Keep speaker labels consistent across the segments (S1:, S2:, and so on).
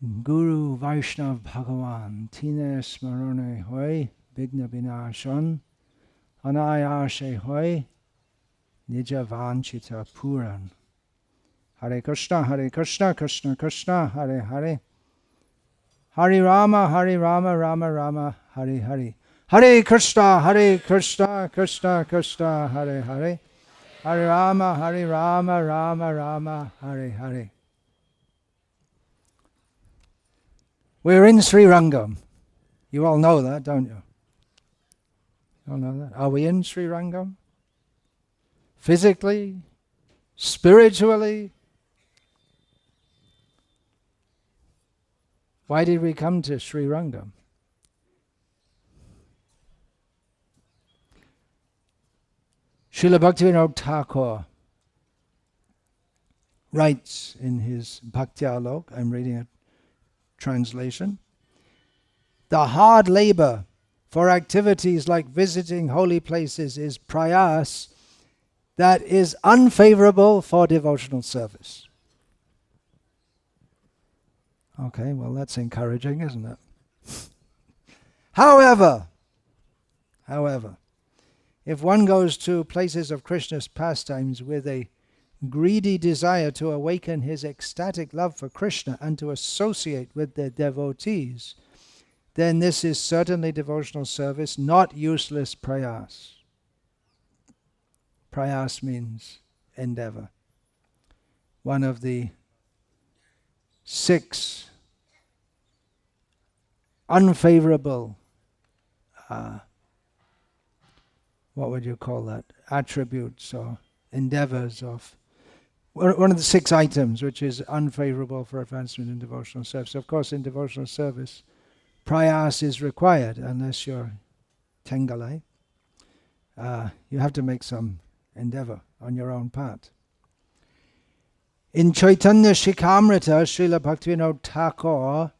S1: Guru Vaishnav Bhagavan Tine Smarane Hoy Bigna Binashan Anayashe Hoy Nija Vanchita Puran. Hare Krishna, Krishna Krishna, Hare Hare. Hare Rama, Rama Rama, Hare Hare. Hare Krishna, Krishna Krishna, Hare Hare. Hare Rama, Rama Rama, Hare Hare. We're in Srirangam. You all know that, don't you? You all know that? Are we in Srirangam? Physically? Spiritually? Why did we come to Srirangam? Srila Bhaktivinoda Thakur writes in his Bhakti Alok, I'm reading a translation, the hard labor for activities like visiting holy places is prayas that is unfavorable for devotional service. Okay, well that's encouraging, isn't it? However, if one goes to places of Krishna's pastimes with a greedy desire to awaken his ecstatic love for Krishna and to associate with the devotees, then this is certainly devotional service, not useless prayas. Prayas means endeavor. One of the 6 unfavorable, what would you call that, attributes or endeavors of, one of the 6 items which is unfavorable for advancement in devotional service. Of course, in devotional service, prayas is required unless you're Tengalai. You have to make some endeavor on your own part. In Chaitanya Shikamrita, Srila Bhaktivinoda Thakur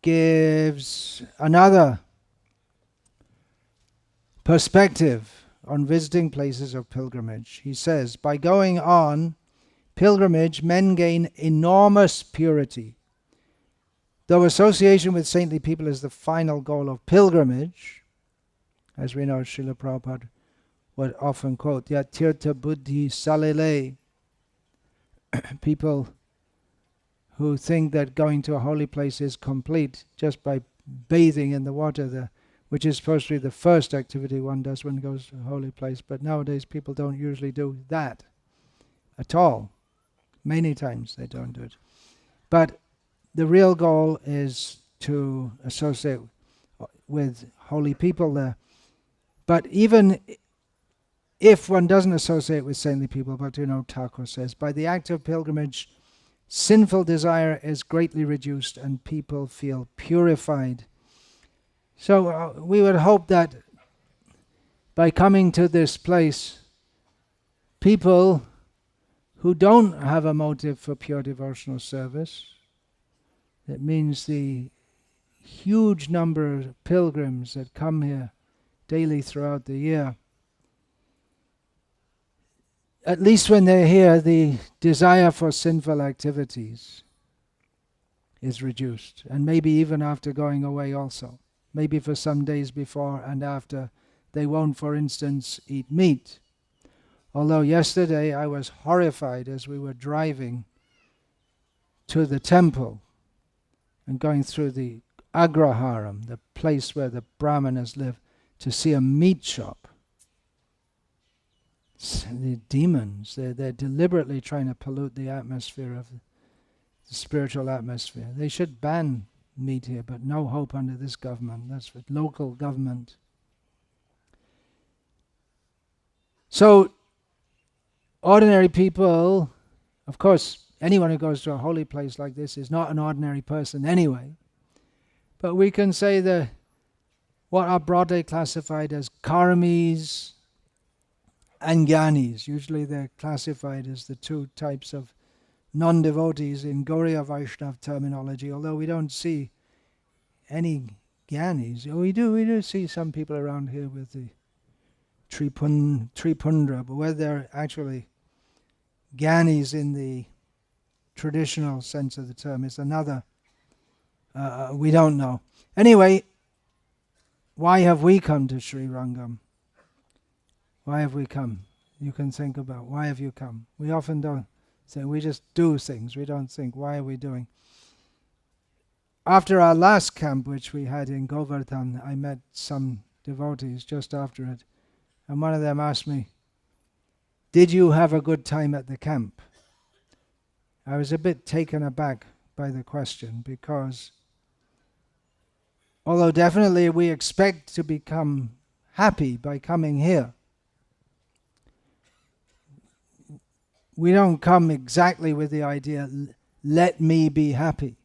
S1: gives another perspective on visiting places of pilgrimage. He says, by going on pilgrimage, men gain enormous purity. Though association with saintly people is the final goal of pilgrimage, as we know, Srila Prabhupada would often quote, Yat tirtha buddhi salile. People who think that going to a holy place is complete just by bathing in the water, which is supposed to be the first activity one does when goes to a holy place. But nowadays people don't usually do that at all. Many times they don't do it. But the real goal is to associate with holy people there. But even if one doesn't associate with saintly people, Bhaktivinoda Thakur says, by the act of pilgrimage, sinful desire is greatly reduced and people feel purified. So we would hope that by coming to this place, people who don't have a motive for pure devotional service, that means the huge number of pilgrims that come here daily throughout the year, at least when they're here, the desire for sinful activities is reduced. And maybe even after going away also. Maybe for some days before and after, they won't, for instance, eat meat. Although yesterday I was horrified as we were driving to the temple and going through the Agraharam, the place where the Brahmanas live, to see a meat shop. The demons, they're deliberately trying to pollute the atmosphere of the spiritual atmosphere. They should ban meat here, but no hope under this government. That's with local government. So, ordinary people, of course, anyone who goes to a holy place like this is not an ordinary person anyway. But we can say that what are broadly classified as karmis and jnanis. Usually they're classified as the 2 types of non-devotees in Gauriya Vaishnava terminology, although we don't see any jnanis. We do see some people around here with the Tripundra, but whether they're actually jnanis in the traditional sense of the term. It's another, we don't know. Anyway, why have we come to Srirangam? Why have we come? You can think about, why have you come? We often don't say, we just do things. We don't think, why are we doing? After our last camp, which we had in Govardhan, I met some devotees just after it. And one of them asked me, did you have a good time at the camp? I was a bit taken aback by the question, because although definitely we expect to become happy by coming here, we don't come exactly with the idea, let me be happy.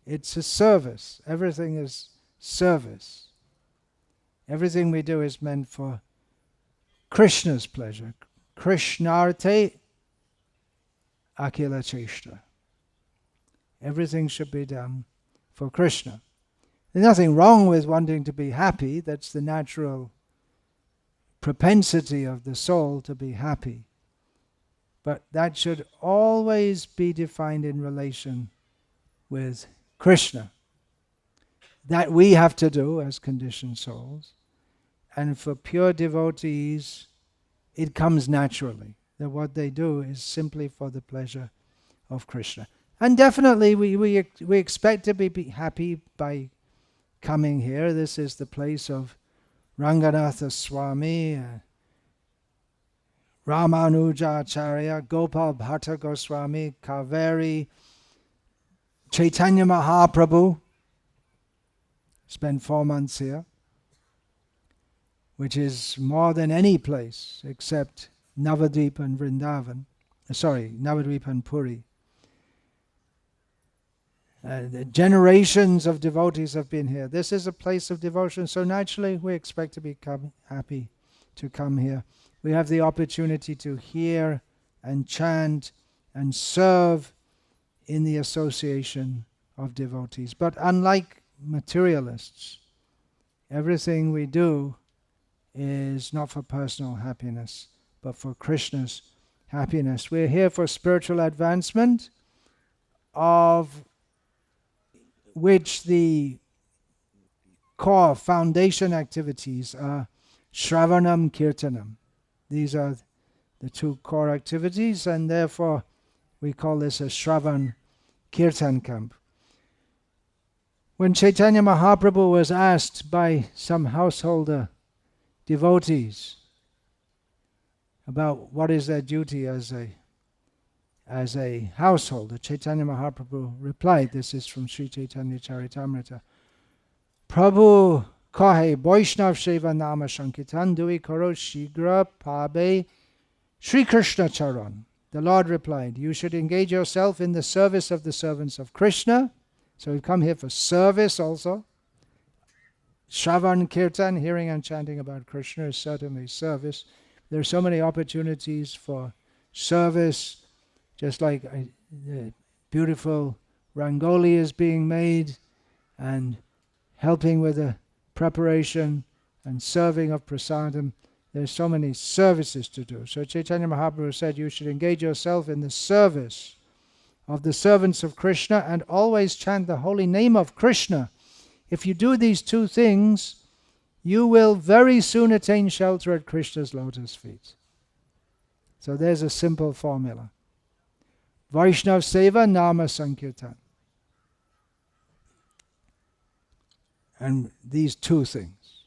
S1: It's a service. Everything is service. Everything we do is meant for Krishna's pleasure. Krishnarte akila cheshta. Everything should be done for Krishna. There's nothing wrong with wanting to be happy. That's the natural propensity of the soul to be happy. But that should always be defined in relation with Krishna. That we have to do as conditioned souls. And for pure devotees, it comes naturally. That what they do is simply for the pleasure of Krishna. And definitely we expect to be happy by coming here. This is the place of Ranganatha Swami, Ramanuja Acharya, Gopal Bhatta Goswami, Kaveri, Chaitanya Mahaprabhu. Spent 4 months here, which is more than any place except Navadvip and Vrindavan. Navadvip and Puri. The generations of devotees have been here. This is a place of devotion, so naturally we expect to become happy to come here. We have the opportunity to hear and chant and serve in the association of devotees. But unlike materialists, everything we do is not for personal happiness, but for Krishna's happiness. We're here for spiritual advancement, of which the core foundation activities are Shravanam Kirtanam. These are the two core activities, and therefore we call this a Shravan Kirtan camp. When Chaitanya Mahaprabhu was asked by some householder devotees about what is their duty as a householder, Chaitanya Mahaprabhu replied, this is from Sri Chaitanya Charitamrita, Prabhu kahe Vaishnav Sheva Nama Sankirtan Dui Karo Shigra Pabe Sri Krishna Charan. The Lord replied, you should engage yourself in the service of the servants of Krishna. So we've come here for service also. Shravan Kirtan, hearing and chanting about Krishna, is certainly service. There are so many opportunities for service, just like beautiful rangoli is being made, and helping with the preparation and serving of prasadam. There's so many services to do. So Chaitanya Mahaprabhu said you should engage yourself in the service of the servants of Krishna and always chant the holy name of Krishna. If you do these two things, you will very soon attain shelter at Krishna's lotus feet. So there's a simple formula. Vaishnav Seva Nama Sankirtan. And these two things.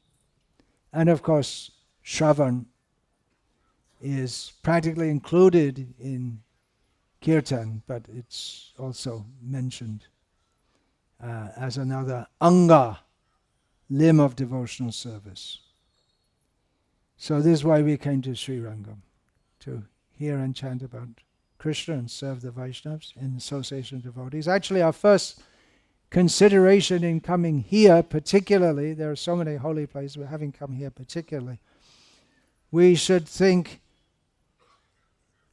S1: And of course, Shravan is practically included in Kirtan, but it's also mentioned as another anga, limb of devotional service. So this is why we came to Srirangam, to hear and chant about Krishna and serve the Vaishnavas in association of devotees. Actually, our first consideration in coming here particularly, there are so many holy places, but having come here particularly, we should think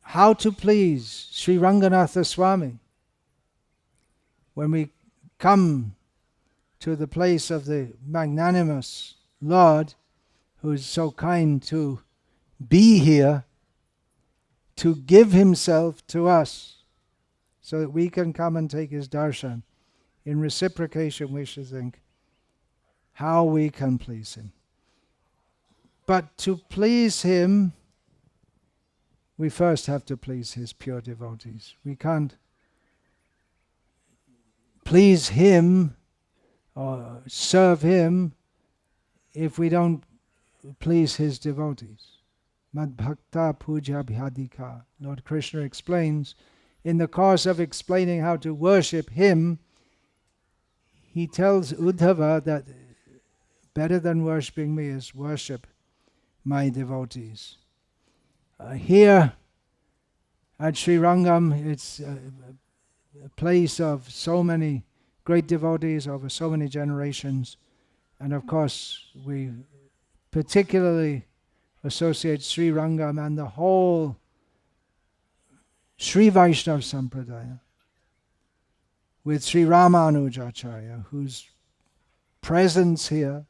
S1: how to please Sri Ranganatha Swami. When we come to the place of the magnanimous Lord, who is so kind to be here, to give himself to us, so that we can come and take his darshan. In reciprocation, we should think how we can please him. But to please him, we first have to please his pure devotees. We can't please him or serve him if we don't please his devotees. Mad bhakta puja bhadika. Lord Krishna explains, in the course of explaining how to worship him, he tells Uddhava that better than worshipping me is worship my devotees. Here at Srirangam, it's a place of so many great devotees over so many generations, and of course we particularly associate Srirangam and the whole Sri Vaishnava Sampradaya with Sri Ramanuja Acharya, whose presence here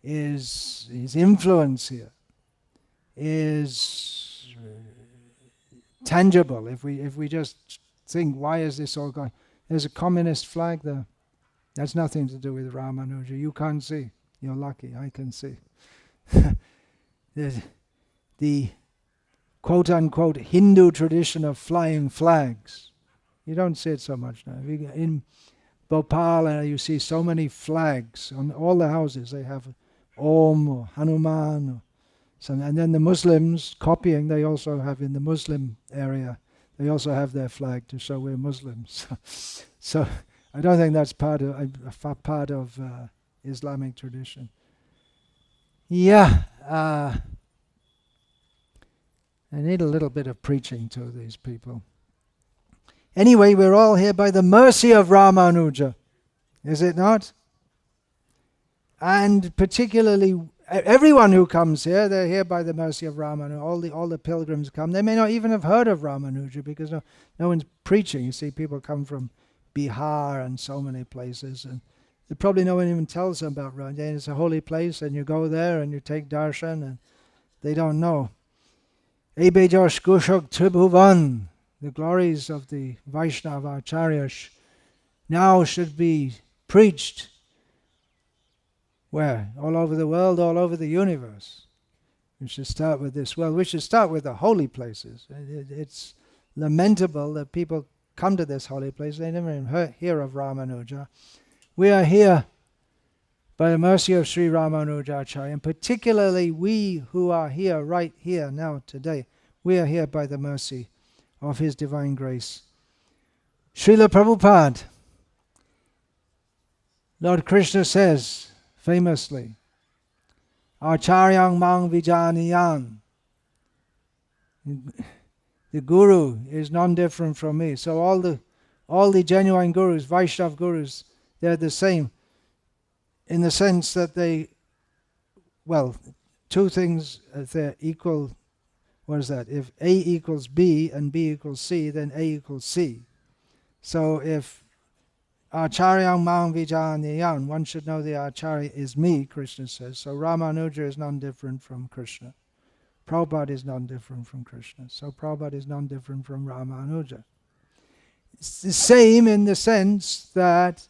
S1: is, his influence here is tangible. If we just think, why is this all going? There's a communist flag there. That's nothing to do with Ramanuja. You can't see. You're lucky. I can see. the quote-unquote Hindu tradition of flying flags. You don't see it so much now. In Bhopal, you see so many flags on all the houses. They have Om or Hanuman or some, and then the Muslims copying. They also have in the Muslim area. They also have their flag to show we're Muslims. So I don't think that's part of Islamic tradition. Yeah, I need a little bit of preaching to these people. Anyway, we're all here by the mercy of Ramanuja, is it not? And particularly, everyone who comes here, they're here by the mercy of Ramanuja. All the pilgrims come. They may not even have heard of Ramanuja because no one's preaching. You see, people come from Bihar and so many places, and probably no one even tells them about Ramanuja. It's a holy place, and you go there and you take darshan, and they don't know. Ebejosh Gushok Tribhuvan, the glories of the Vaishnava Acharyas now should be preached. Where? All over the world, all over the universe. We should start with this. Well, we should start with the holy places. It's lamentable that people come to this holy place. They never even hear of Ramanuja. We are here by the mercy of Sri Ramanuja Acharya, and particularly we who are here, right here now today, we are here by the mercy of His divine grace. Srila Prabhupada, Lord Krishna says famously, Acharyang mang vijaniyan. The Guru is non-different from me. So all the genuine Gurus, Vaishnava Gurus, they're the same in the sense that two things, they're equal. What is that? If A equals B and B equals C, then A equals C. So if Acharyang mang vijaniyan, one should know the Acharya is me, Krishna says. So Ramanuja is non-different from Krishna. Prabhupada is non-different from Krishna. So Prabhupada is non-different from Ramanuja. It's the same in the sense that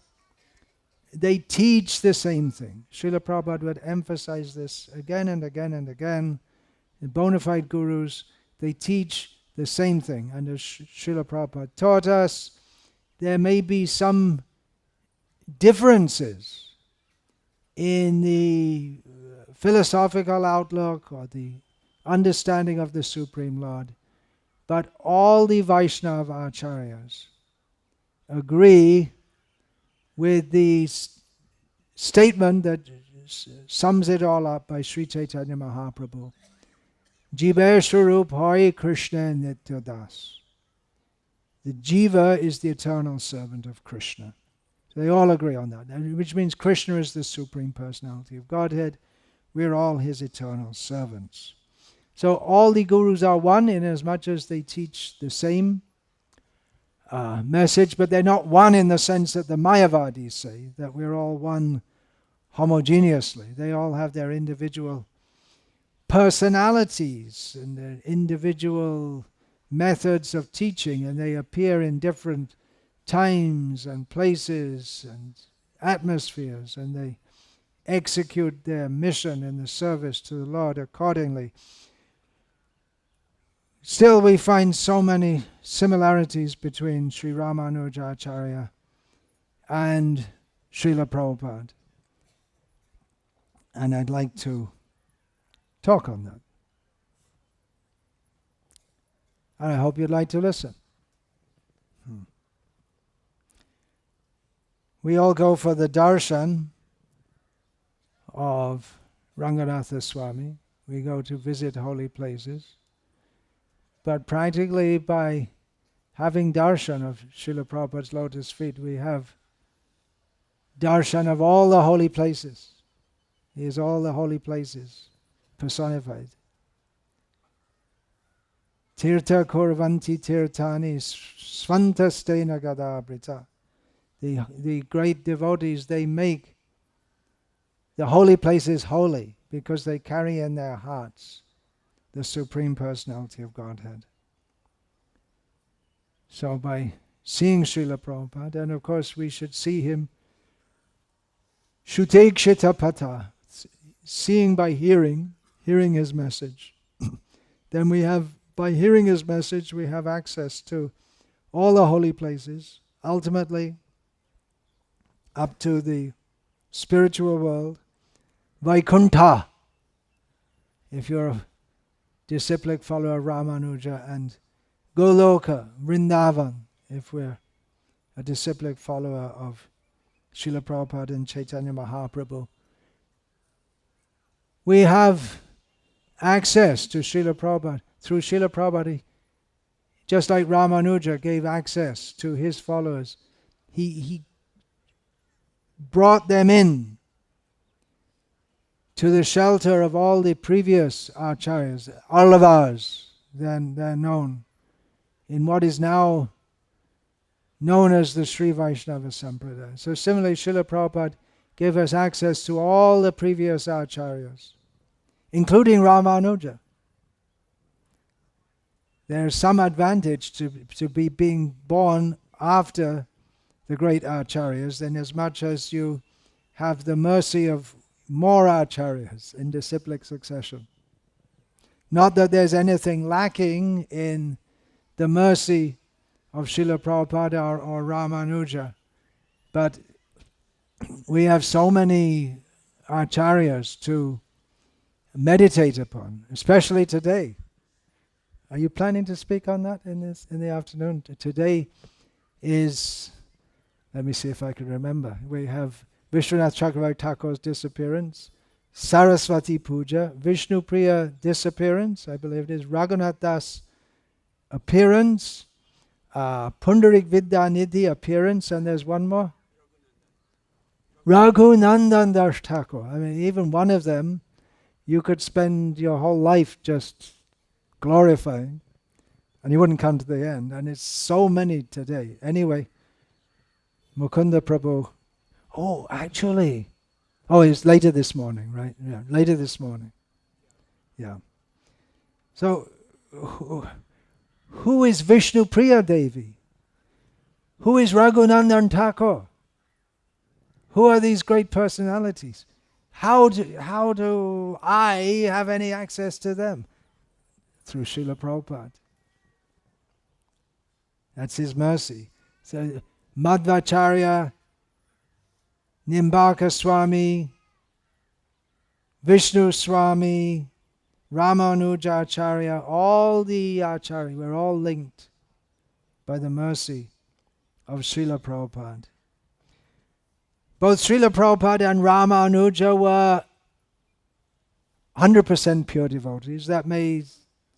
S1: they teach the same thing. Srila Prabhupada would emphasize this again and again and again. The bona fide gurus, they teach the same thing. And as Srila Prabhupada taught us, there may be some differences in the philosophical outlook or the understanding of the Supreme Lord, but all the Vaishnava Acharyas agree with the statement that sums it all up by Sri Chaitanya Mahaprabhu. Jiva Swarup Hari Krishna Nitya Das. The Jiva is the eternal servant of Krishna. So they all agree on that, which means Krishna is the Supreme Personality of Godhead. We're all His eternal servants. So all the Gurus are one in as much as they teach the same message, but they're not one in the sense that the Mayavadis say, that we're all one homogeneously. They all have their individual personalities and their individual methods of teaching, and they appear in different times and places and atmospheres, and they execute their mission in the service to the Lord accordingly. Still, we find so many similarities between Sri Ramanuja Acharya and Srila Prabhupada. And I'd like to talk on that. And I hope you'd like to listen. We all go for the darshan of Ranganatha Swami. We go to visit holy places. But practically by having darshan of Srila Prabhupada's lotus feet, we have darshan of all the holy places. He is all the holy places personified. Tirtha kurvanti tirthani svantastena gadabrita. The great devotees, they make the holy places holy because they carry in their hearts the Supreme Personality of Godhead. So by seeing Srila Prabhupada, and of course we should see him Shutekshita pata, seeing by hearing his message. Then we have, by hearing his message, we have access to all the holy places, ultimately up to the spiritual world, Vaikuntha, if you're a disciplic follower of Ramanuja, and Goloka, Vrindavan, if we're a disciplic follower of Srila Prabhupada and Chaitanya Mahaprabhu. We have access to Srila Prabhupada. Through Srila Prabhupada, just like Ramanuja gave access to his followers, he brought them in to the shelter of all the previous acharyas, Allavas, then they're known, in what is now known as the Sri Vaishnava Sampradaya. So similarly, Srila Prabhupada gave us access to all the previous acharyas, including Ramanuja. There's some advantage to be being born after the great acharyas, in as much as you have the mercy of more acharyas in disciplic succession. Not that there's anything lacking in the mercy of Srila Prabhupada or Ramanuja, but we have so many acharyas to meditate upon, especially today. Are you planning to speak on that in the afternoon? Today is, let me see if I can remember. We have Vishwanath Chakravarti Thakur's disappearance, Saraswati Puja, Vishnu Priya disappearance, I believe it is, Raghunath Das appearance, Pundarik Vidyanidhi appearance, and there's one more. Raghunandan Das Thakur. I mean, even one of them, you could spend your whole life just glorifying, and you wouldn't come to the end. And it's so many today. Anyway, Mukunda Prabhu. Oh, actually. Oh, it's later this morning, right? Yeah, later this morning. Yeah. So, who is Vishnu Priya Devi? Who is Raghunandan Thakur? Who are these great personalities? How do I have any access to them? Through Srila Prabhupada. That's his mercy. So Madhvacharya, Nimbaka Swami, Vishnu Swami, Ramanuja Acharya, all the Acharya, we're all linked by the mercy of Srila Prabhupada. Both Srila Prabhupada and Ramanuja were 100% pure devotees. That may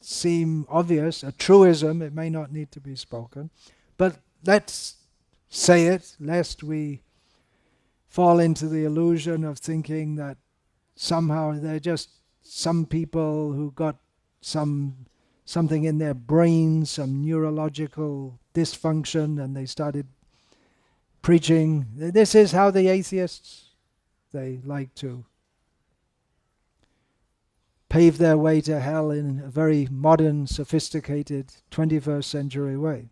S1: seem obvious, a truism, it may not need to be spoken, but let's say it, lest we fall into the illusion of thinking that somehow they're just some people who got something in their brain, some neurological dysfunction, and they started preaching. This is how the atheists, they like to pave their way to hell in a very modern, sophisticated 21st century way.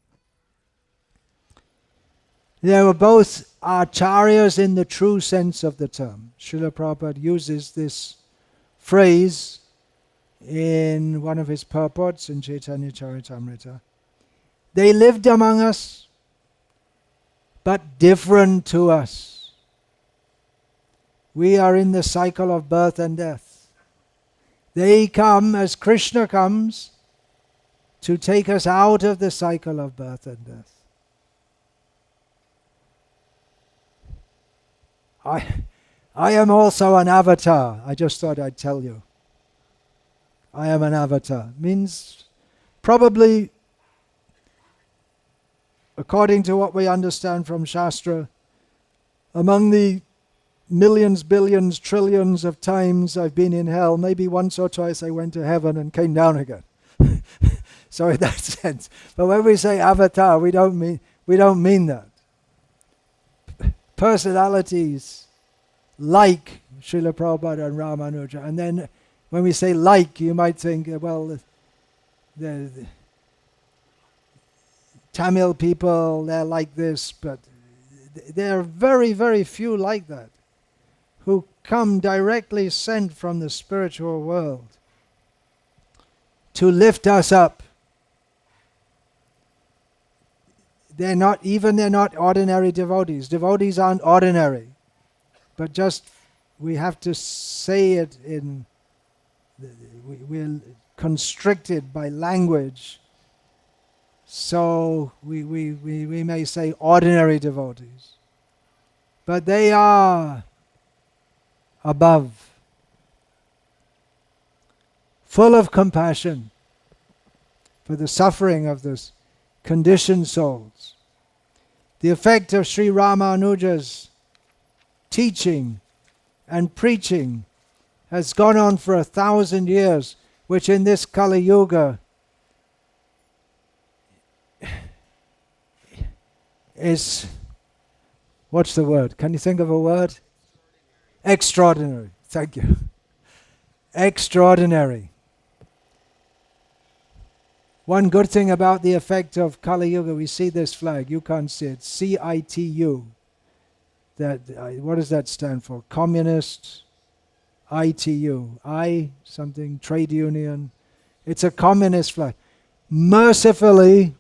S1: They were both acharyas in the true sense of the term. Srila Prabhupada uses this phrase in one of his purports in Chaitanya Charitamrita. They lived among us, but different to us. We are in the cycle of birth and death. They come as Krishna comes to take us out of the cycle of birth and death. I am also an avatar. I just thought I'd tell you. I am an avatar. Means probably, according to what we understand from Shastra, among the millions, billions, trillions of times I've been in hell, maybe once or twice I went to heaven and came down again. So in that sense. But when we say avatar, we don't mean that. Personalities like Srila Prabhupada and Ramanuja. And then when we say like, you might think, well, the Tamil people, they're like this, but there are very, very few like that, who come directly sent from the spiritual world to lift us up. They're not ordinary devotees. Devotees aren't ordinary. But just, we have to say it in, we're constricted by language. So we may say ordinary devotees. But they are above, full of compassion for the suffering of this conditioned souls. The effect of Sri Ramanuja's teaching and preaching has gone on for 1,000 years, which in this Kali Yuga is, what's the word? Can you think of a word? Extraordinary. Thank you. Extraordinary. One good thing about the effect of Kali Yuga, we see this flag. You can't see it. CITU. What does that stand for? Communist, ITU. I something, trade union. It's a communist flag. Mercifully,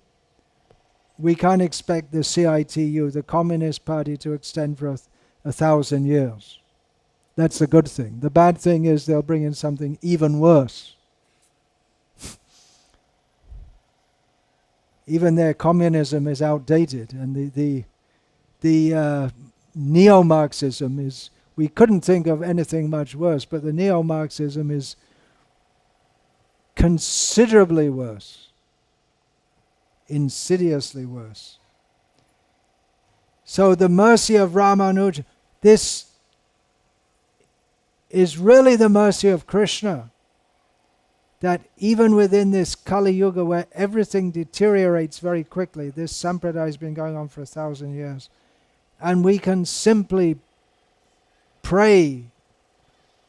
S1: we can't expect the CITU, the Communist Party, to extend for 1,000 years. That's the good thing. The bad thing is they'll bring in something even worse. Even their communism is outdated, and the neo-Marxism is, we couldn't think of anything much worse, but the neo-Marxism is considerably worse, insidiously worse. So the mercy of Ramanuja, this is really the mercy of Krishna, that even within this Kali Yuga where everything deteriorates very quickly, this sampradaya has been going on for 1,000 years, and we can simply pray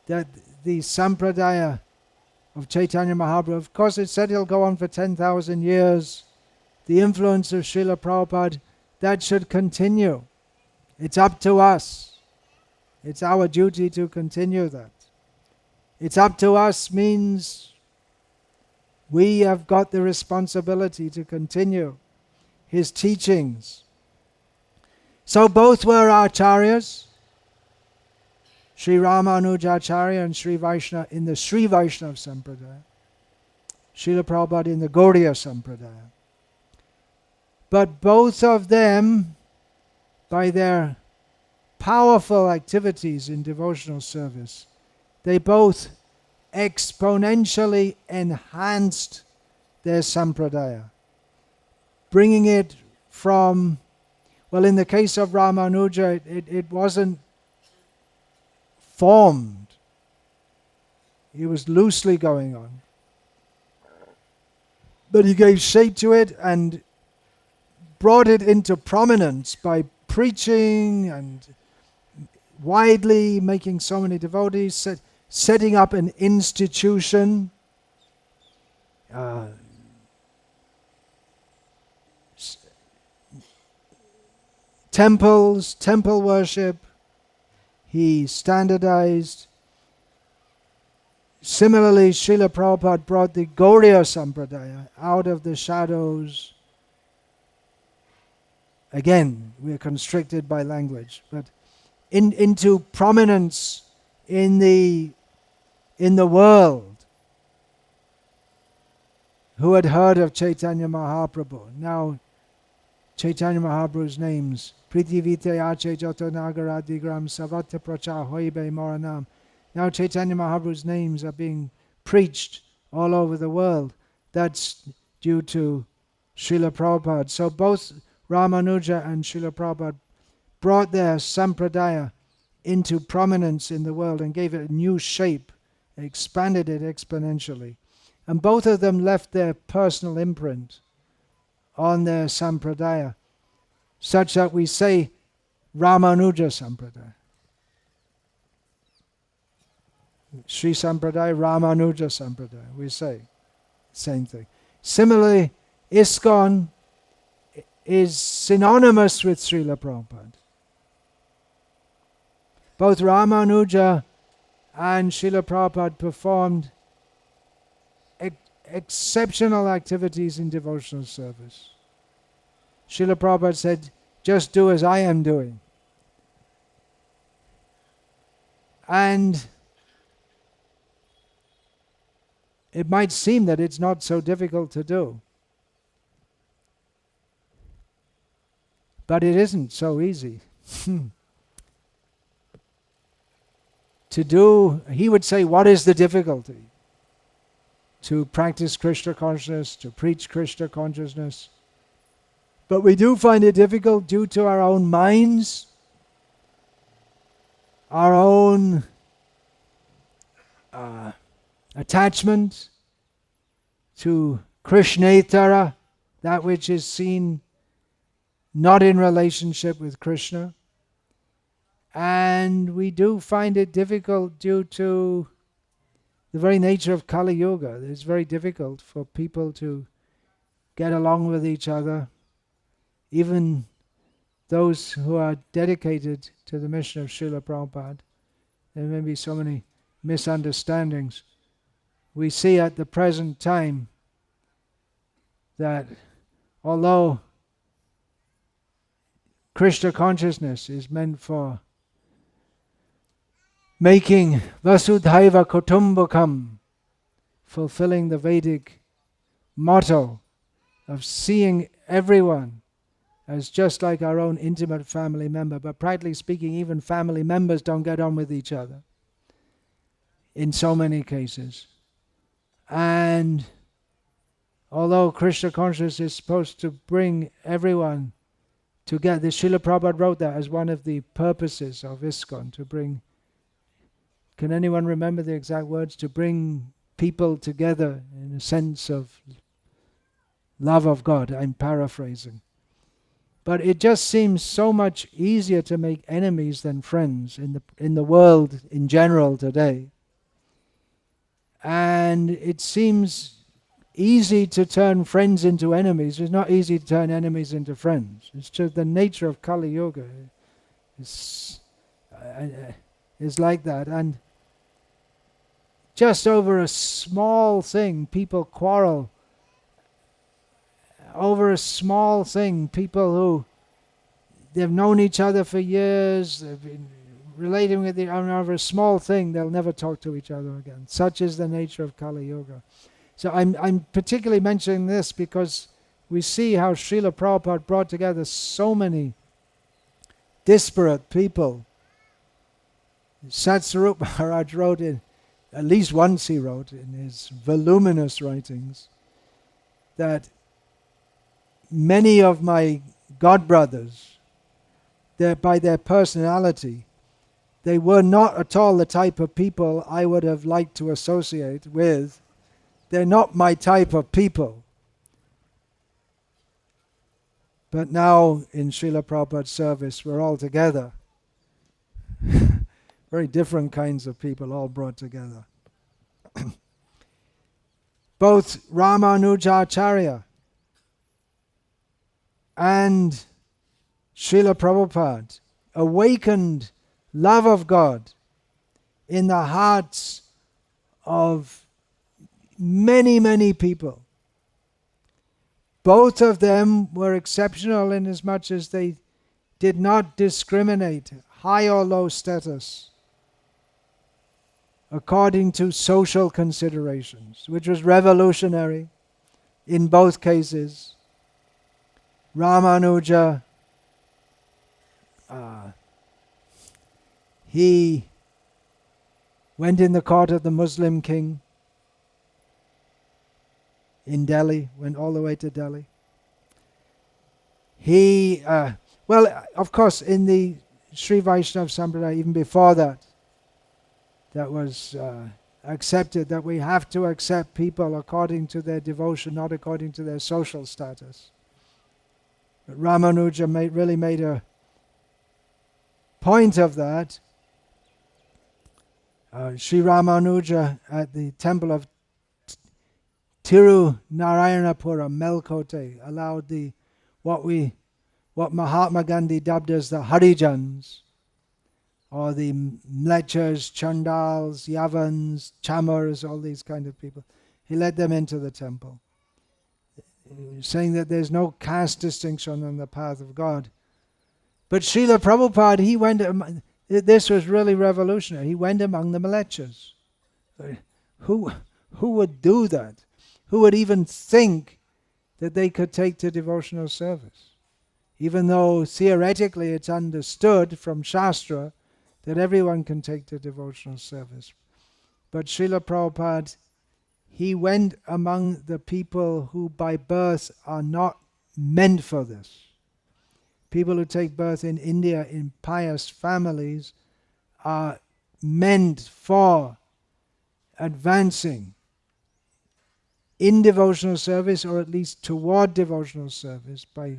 S1: that the sampradaya of Chaitanya Mahaprabhu, of course it said it'll go on for 10,000 years, the influence of Srila Prabhupada, that should continue. It's up to us. It's our duty to continue that. It's up to us means we have got the responsibility to continue his teachings. So both were acharyas, Sri Ramanuja Acharya and Sri Vaishnava in the Sri Vaishnava Sampradaya, Srila Prabhupada in the Gaudiya Sampradaya. But both of them, by their powerful activities in devotional service, they both exponentially enhanced their sampradaya, bringing it from, well, in the case of Ramanuja, it wasn't formed. It was loosely going on. But he gave shape to it and brought it into prominence by preaching and widely making so many devotees. setting up an institution, temples, temple worship. He standardized. Similarly, Srila Prabhupada brought the Gauriya Sampradaya out of the shadows. Again, we are constricted by language, but into prominence in the world. Who had heard of Chaitanya Mahaprabhu? Now, Chaitanya Mahaprabhu's names: Prithivite Ache Joto Nagaradigram Savata Pracha Hoibe Moranam. Now Chaitanya Mahaprabhu's names are being preached all over the world. That's due to Srila Prabhupada. So both Ramanuja and Srila Prabhupada brought their sampradaya into prominence in the world and gave it a new shape, expanded it exponentially. And both of them left their personal imprint on their sampradaya, such that we say Ramanuja Sampradaya. Sri Sampradaya, Ramanuja Sampradaya, we say same thing. Similarly, ISKCON is synonymous with Srila Prabhupada. Both Ramanuja and Srila Prabhupada performed exceptional activities in devotional service. Srila Prabhupada said, just do as I am doing. And it might seem that it's not so difficult to do. But it isn't so easy. To do, he would say, what is the difficulty? To practice Krishna consciousness, to preach Krishna consciousness. But we do find it difficult due to our own minds, our own attachment to Krishnetara, that which is seen not in relationship with Krishna. And we do find it difficult due to the very nature of Kali Yuga. It's very difficult for people to get along with each other. Even those who are dedicated to the mission of Srila Prabhupada, there may be so many misunderstandings. We see at the present time that although Krishna consciousness is meant for making Vasudhaiva Kutumbakam, fulfilling the Vedic motto of seeing everyone as just like our own intimate family member, but practically speaking, even family members don't get on with each other in so many cases. And although Krishna consciousness is supposed to bring everyone together, Srila Prabhupada wrote that as one of the purposes of ISKCON, to bring, can anyone remember the exact words? To bring people together in a sense of love of God. I'm paraphrasing. But it just seems so much easier to make enemies than friends in the world in general today. And it seems easy to turn friends into enemies. It's not easy to turn enemies into friends. It's just the nature of Kali Yuga is like that. And just over a small thing, people quarrel. Over a small thing, people who they've known each other for years, they've been relating with each other over a small thing, they'll never talk to each other again. Such is the nature of Kali Yuga. So I'm particularly mentioning this because we see how Srila Prabhupada brought together so many disparate people. Satsarup Maharaj wrote it, at least once he wrote in his voluminous writings, that many of my godbrothers, by their personality, they were not at all the type of people I would have liked to associate with. They're not my type of people. But now in Srila Prabhupada's service, we're all together. very different kinds of people all brought together. Both Ramanujacharya and Srila Prabhupada awakened love of God in the hearts of many, many people. Both of them were exceptional in as much as they did not discriminate high or low status according to social considerations, which was revolutionary in both cases. Ramanuja, he went in the court of the Muslim king in Delhi, went all the way to Delhi. He, of course, in the Sri Vaishnava Sampradaya, even before that, that was accepted, that we have to accept people according to their devotion, not according to their social status. But Ramanuja really made a point of that. Sri Ramanuja at the temple of Tirunarayanapura, Melkote, allowed what Mahatma Gandhi dubbed as the Harijans, or the Mlechas, Chandals, Yavans, Chamars, all these kind of people. He led them into the temple, saying that there's no caste distinction on the path of God. But Srila Prabhupada, he went, this was really revolutionary, he went among the Mlechas. Who would do that? Who would even think that they could take to devotional service? Even though theoretically it's understood from Shastra that everyone can take to devotional service. But Srila Prabhupada, he went among the people who by birth are not meant for this. People who take birth in India in pious families are meant for advancing in devotional service, or at least toward devotional service, by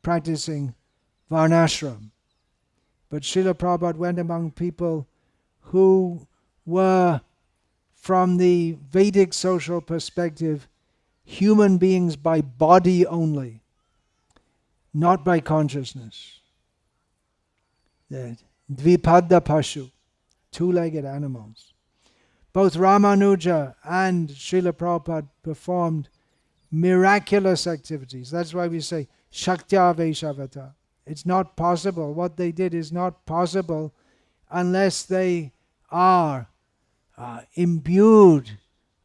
S1: practicing varnashram. But Srila Prabhupada went among people who were, from the Vedic social perspective, human beings by body only, not by consciousness. Dvipada Pashu, two-legged animals. Both Ramanuja and Srila Prabhupada performed miraculous activities. That's why we say Shaktya Vaishavata. It's not possible. What they did is not possible unless they are imbued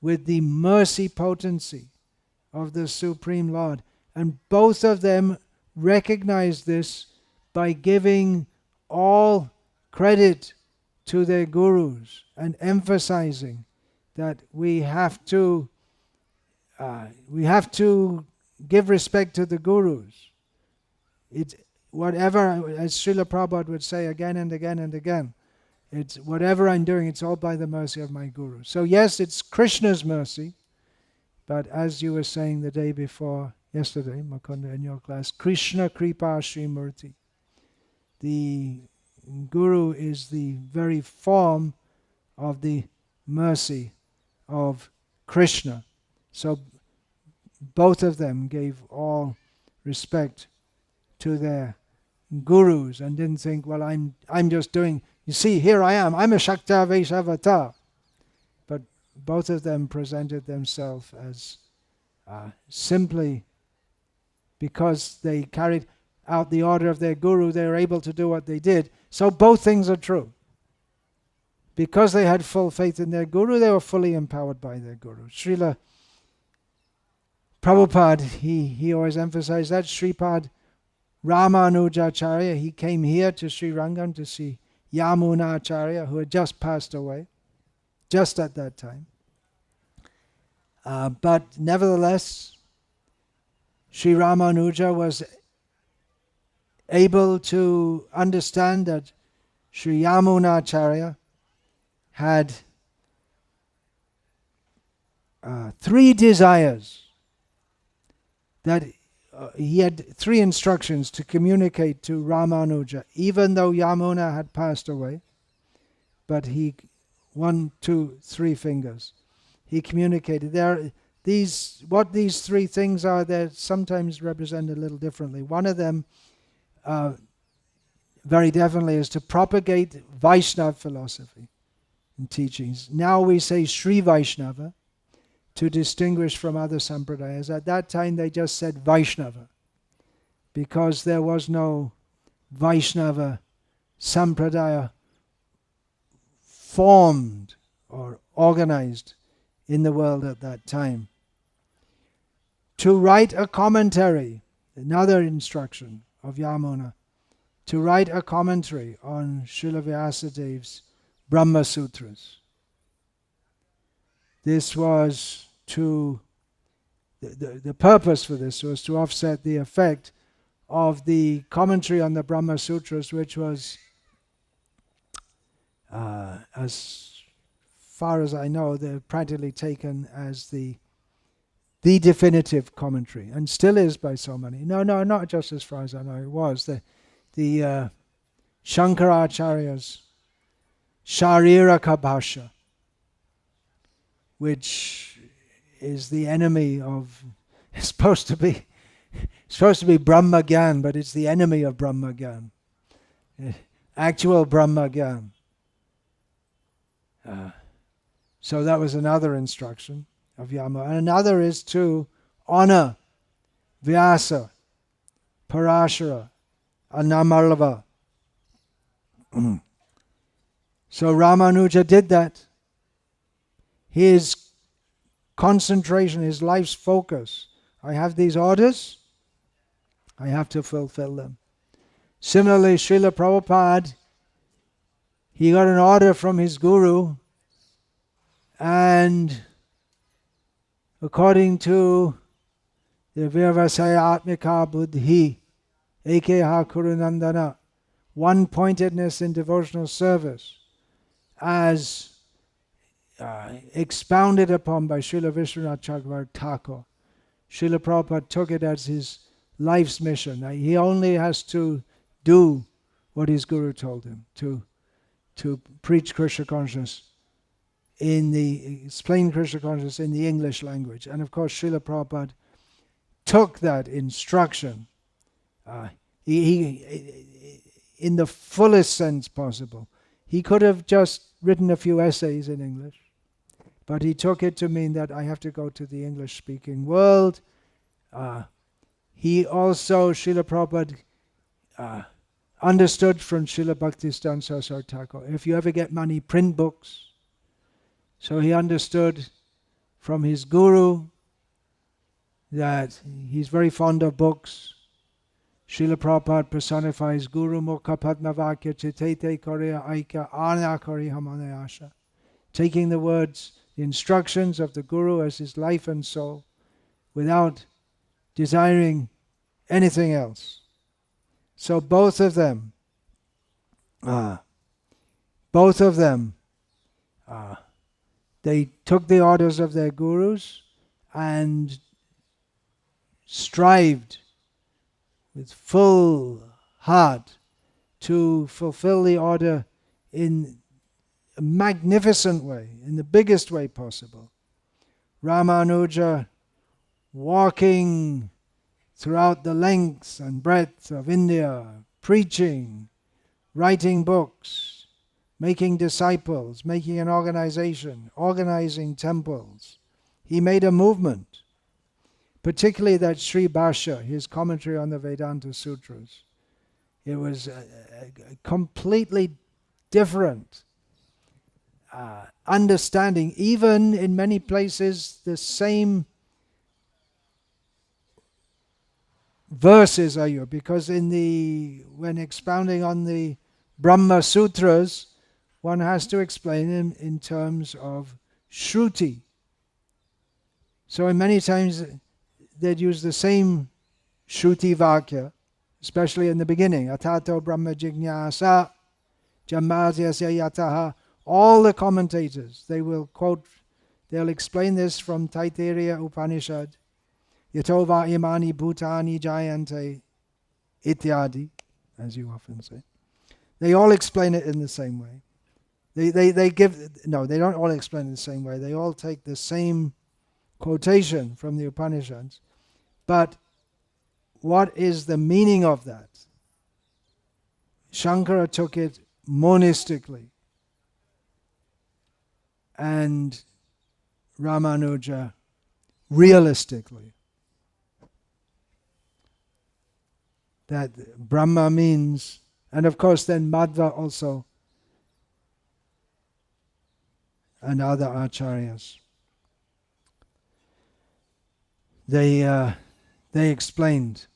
S1: with the mercy potency of the Supreme Lord. And both of them recognized this by giving all credit to their gurus and emphasizing that we have to give respect to the gurus. It's whatever, as Srila Prabhupada would say again and again and again, it's whatever I'm doing, it's all by the mercy of my guru. So yes, it's Krishna's mercy, but as you were saying the day before, yesterday, Mukunda, in your class, Krishna Kripa Srimurti. The Guru is the very form of the mercy of Krishna. So both of them gave all respect to their gurus and didn't think, well, I'm just doing, you see, here I am, I'm a Shakta Vaishavata. But both of them presented themselves as simply because they carried out the order of their guru, they were able to do what they did. So both things are true. Because they had full faith in their guru, they were fully empowered by their guru. Srila Prabhupada, he always emphasized that. Sripad Ramanujacharya, he came here to Srirangam to see Yamunacharya, who had just passed away, just at that time. But nevertheless, Sri Ramanuja was able to understand that Sri Yamunacharya had three desires, that he had three instructions to communicate to Ramanuja, even though Yamuna had passed away. but he, 1, 2, 3 fingers. He communicated. What these 3 things are, they're sometimes represented a little differently. One of them, very definitely, is to propagate Vaishnava philosophy and teachings. Now we say Sri Vaishnava to distinguish from other sampradayas. At that time they just said Vaishnava because there was no Vaishnava sampradaya formed or organized in the world at that time. To write a commentary, another instruction of Yamuna, to write a commentary on Srila Vyasadev's Brahma Sutras. This was the purpose for this was to offset the effect of the commentary on the Brahma Sutras, which was, as far as I know, they're practically taken as the definitive commentary, and still is by so many. No, not just as far as I know. It was the Shankaracharya's Shariraka Bhasha, which is the enemy of, it's supposed to be Brahma Gyan, but it's the enemy of Brahma Gyan. Actual Brahma Gyan. So that was another instruction of Yama. And another is to honor Vyasa, Parashara, and Namalava. So Ramanuja did that. His concentration, his life's focus. I have these orders, I have to fulfill them. Similarly, Srila Prabhupada, he got an order from his guru, and according to the Virvasaya Atmika Buddhi, Ekeha Kurunandana, one-pointedness in devotional service, as expounded upon by Srila Vishwanath Chakravarti Thakur. Srila Prabhupada took it as his life's mission. He only has to do what his guru told him, to preach Krishna consciousness, explain Krishna consciousness in the English language. And of course Srila Prabhupada took that instruction in the fullest sense possible. He could have just written a few essays in English, but he took it to mean that I have to go to the English-speaking world. He also, Srila Prabhupada, understood from Srila Bhaktisiddhanta Saraswati Thakur, if you ever get money, print books. So he understood from his guru that he's very fond of books. Srila Prabhupada personifies Guru Mukha Padmavakya Chitete Korea Aika Ana Kori Hamanayasha, taking the words, the instructions of the Guru as his life and soul, without desiring anything else. So both of them, they took the orders of their gurus and strived with full heart to fulfill the order in a magnificent way, in the biggest way possible. Ramanuja walking throughout the length and breadth of India, preaching, writing books, making disciples, making an organization, organizing temples. He made a movement, particularly that Sri Bhashya, his commentary on the Vedanta Sutras. It was a completely different understanding. Even in many places, the same verses are used, because when expounding on the Brahma Sutras, one has to explain them in terms of Shruti. So in many times they'd use the same Shruti Vakya, especially in the beginning. Atato Brahma Jignasa, Jamasyasya Yataha. All the commentators, they'll explain this from Taittiriya Upanishad, Yatova imani bhutani jayante ityadi, as you often say. They all explain it in the same way. They give, no, they don't all explain it the same way. They all take the same quotation from the Upanishads. But what is the meaning of that? Shankara took it monistically, and Ramanuja realistically. That Brahma means, and of course then Madhva also, and other acharyas. They explained,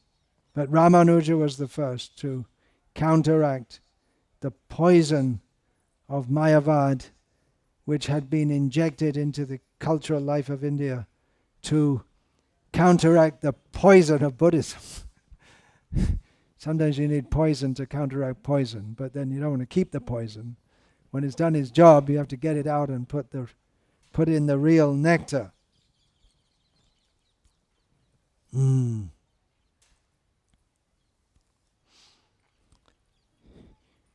S1: but Ramanuja was the first to counteract the poison of Mayavad, which had been injected into the cultural life of India to counteract the poison of Buddhism. Sometimes you need poison to counteract poison, but then you don't want to keep the poison. When it's done its job, you have to get it out and put in the real nectar.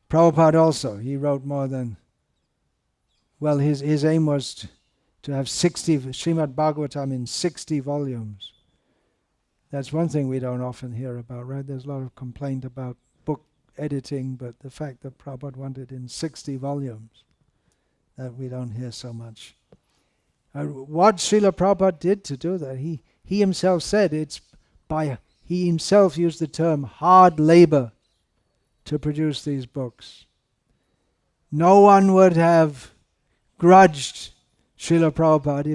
S1: Prabhupada also, he wrote more than, well, his aim was to have 60, Srimad Bhagavatam in 60 volumes. That's one thing we don't often hear about, right? There's a lot of complaint about book editing, but the fact that Prabhupada wanted in 60 volumes, that we don't hear so much. What Srila Prabhupada did to do that, he himself said he himself used the term hard labor to produce these books. No one would have grudged Srila Prabhupada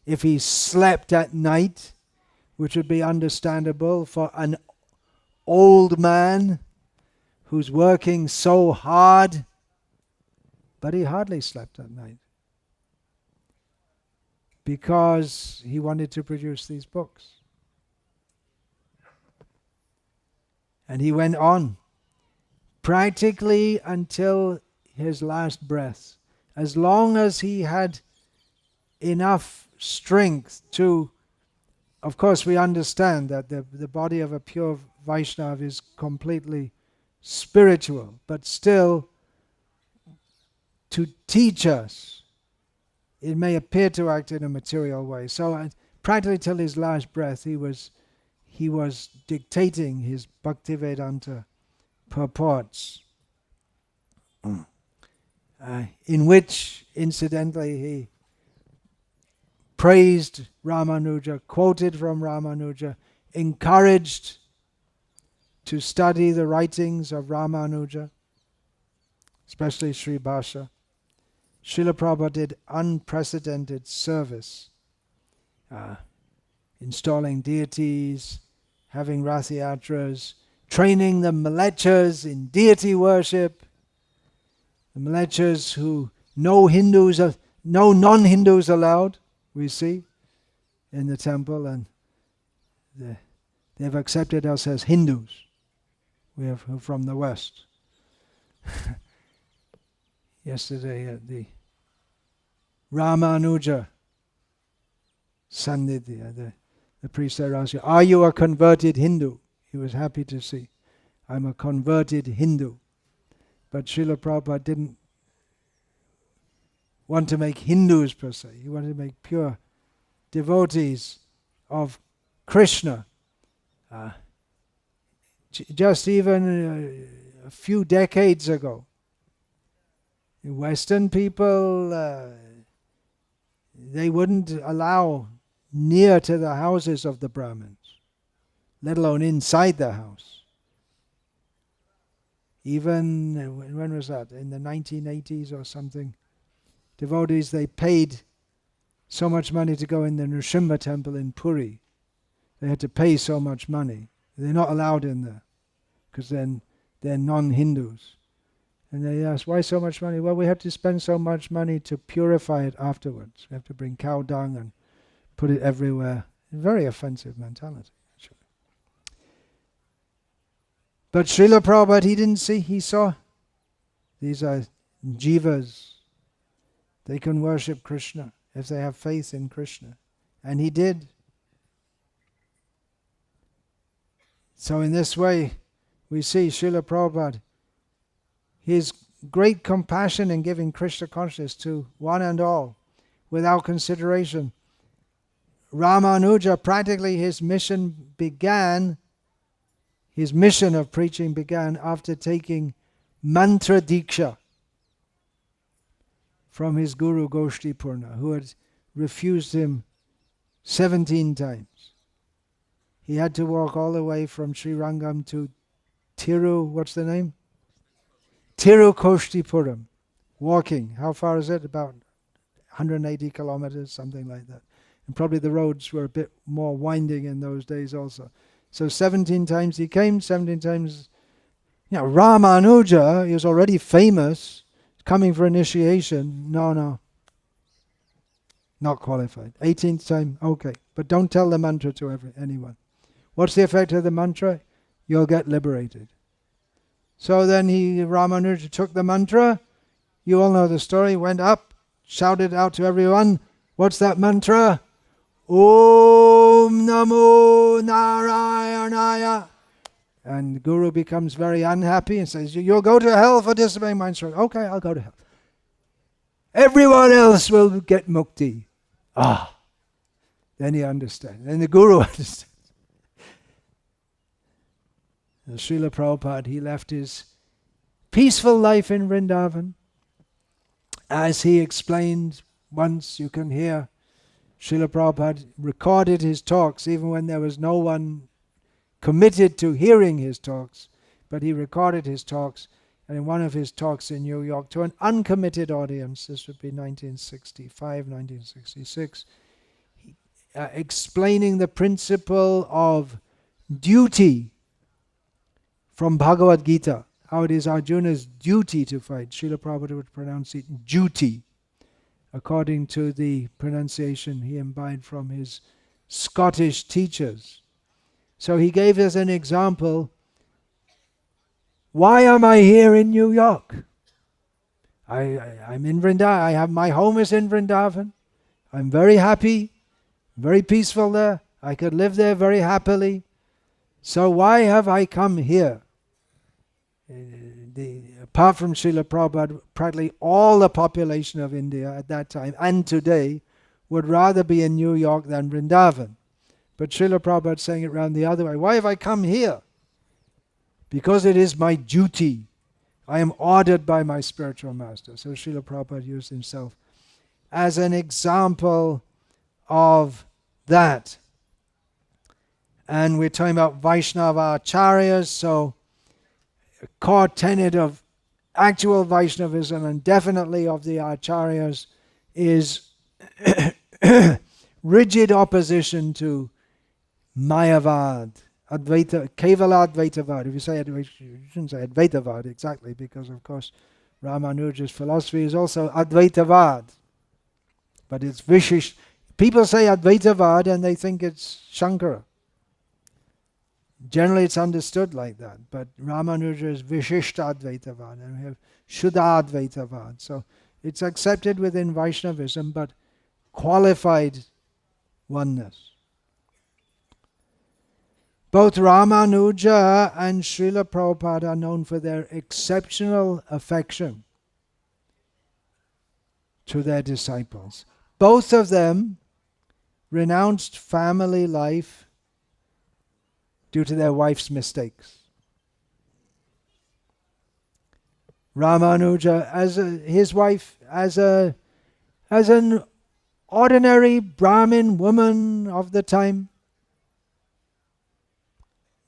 S1: if he slept at night, which would be understandable for an old man who's working so hard, but he hardly slept at night because he wanted to produce these books. And he went on practically until his last breath. As long as he had enough strength to, of course we understand that the body of a pure Vaishnava is completely spiritual, but still to teach us, it may appear to act in a material way. So practically till his last breath he was dictating his Bhaktivedanta purports, in which, incidentally, he praised Ramanuja, quoted from Ramanuja, encouraged to study the writings of Ramanuja, especially Sri Bhasha. Srila Prabhupada did unprecedented service, installing deities, having Rath-yatras, training the Mlechas in deity worship. The Mlechas who no non-Hindus allowed, we see, in the temple, and they've accepted us as Hindus. We are from the West. Yesterday at the Ramanuja Sannidhi, the priest there asked, "Are you a converted Hindu?" He was happy to see, "I'm a converted Hindu." But Srila Prabhupada didn't want to make Hindus per se. He wanted to make pure devotees of Krishna. Just even a few decades ago, Western people, they wouldn't allow near to the houses of the Brahmins, let alone inside the house. Even, when was that? In the 1980s or something, devotees, they paid so much money to go in the Nrsimha temple in Puri. They had to pay so much money. They're not allowed in there because then they're non-Hindus. And they asked, why so much money? Well, we have to spend so much money to purify it afterwards. We have to bring cow dung and put it everywhere. Very offensive mentality, actually. But Srila Prabhupada, he didn't see, he saw. These are jivas. They can worship Krishna if they have faith in Krishna. And he did. So in this way, we see Srila Prabhupada, his great compassion in giving Krishna consciousness to one and all, without consideration. Ramanuja, practically his mission of preaching began after taking mantra diksha from his guru Goshti Purna, who had refused him 17 times. He had to walk all the way from Srirangam to Tirukoshtipuram, walking. How far is it? About 180 kilometers, something like that. And probably the roads were a bit more winding in those days also. So 17 times he came, 17 times. Ramanuja, he was already famous, coming for initiation. No, not qualified. 18th time, okay. But don't tell the mantra to anyone. What's the effect of the mantra? You'll get liberated. So then Ramanuja took the mantra. You all know the story. Went up, shouted out to everyone. What's that mantra? Om Namo Narayanaya. And the guru becomes very unhappy and says, you'll go to hell for disobeying my instruction. Okay, I'll go to hell. Everyone else will get mukti. Then he understands. Then the guru understands. Srila Prabhupada, he left his peaceful life in Vrindavan. As he explained once, you can hear Srila Prabhupada recorded his talks even when there was no one committed to hearing his talks, but he recorded his talks, and in one of his talks in New York to an uncommitted audience, this would be 1965, 1966, explaining the principle of duty from Bhagavad Gita, how it is Arjuna's duty to fight. Srila Prabhupada would pronounce it duty, according to the pronunciation he imbibed from his Scottish teachers. So he gave us an example. Why am I here in New York? I'm in Vrindavan. My home is in Vrindavan. I'm very happy, very peaceful there. I could live there very happily. So why have I come here? Apart from Srila Prabhupada, practically all the population of India at that time and today would rather be in New York than Vrindavan. But Srila Prabhupada is saying it round the other way. Why have I come here? Because it is my duty. I am ordered by my spiritual master. So Srila Prabhupada used himself as an example of that. And we're talking about Vaishnava Acharyas, so a core tenet of actual Vaishnavism and definitely of the Acharyas is rigid opposition to Mayavad, Advaita, Kevala Advaitavad. If you say Advaita, you shouldn't say Advaitavad exactly, because of course Ramanuja's philosophy is also Advaitavad. But it's Vishish. People say Advaitavad and they think it's Shankara. Generally it's understood like that, but Ramanuja is Vishishta Advaitavad and we have Shuddha Advaitavad. So it's accepted within Vaishnavism, but qualified oneness. Both Ramanuja and Srila Prabhupada are known for their exceptional affection to their disciples. Both of them renounced family life due to their wife's mistakes. Ramanuja, his wife, as an ordinary Brahmin woman of the time,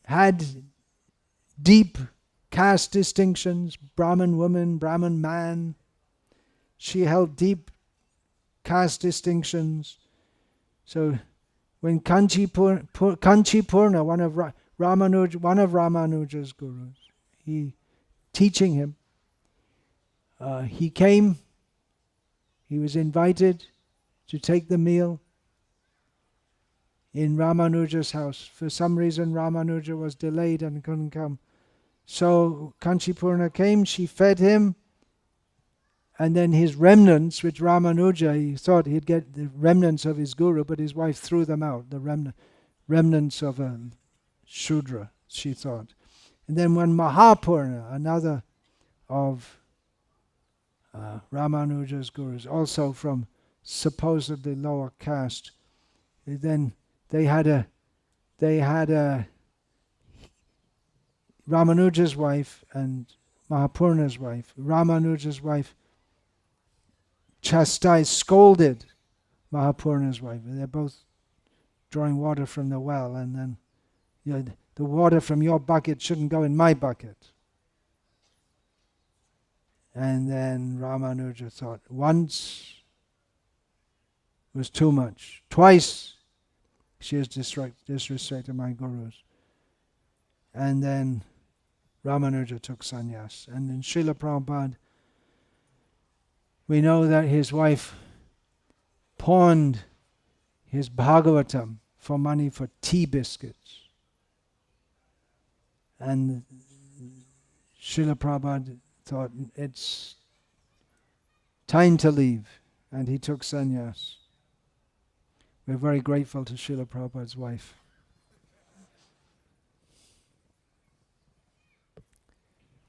S1: had deep caste distinctions, Brahmin woman, Brahmin man. She held deep caste distinctions. So when Kanchi Purna, one of Ramanuja's gurus, teaching him, he came, he was invited to take the meal in Ramanuja's house. For some reason Ramanuja was delayed and couldn't come. So Kanchi Purna came, she fed him, and then his remnants, which Ramanuja, he thought he'd get the remnants of his guru, but his wife threw them out, the remnants of a Shudra, she thought. And then when Mahapurna, another of Ramanuja's gurus, also from supposedly lower caste. Then they had a Ramanuja's wife and Mahapurna's wife. Ramanuja's wife scolded Mahapurna's wife. They're both drawing water from the well, and then the water from your bucket shouldn't go in my bucket. And then Ramanuja thought, once was too much. Twice she has disrespected my gurus. And then Ramanuja took sannyas. And in Srila Prabhupada, we know that his wife pawned his Bhagavatam for money for tea biscuits. And Srila Prabhupada thought, it's time to leave. And he took sannyas. We're very grateful to Srila Prabhupada's wife.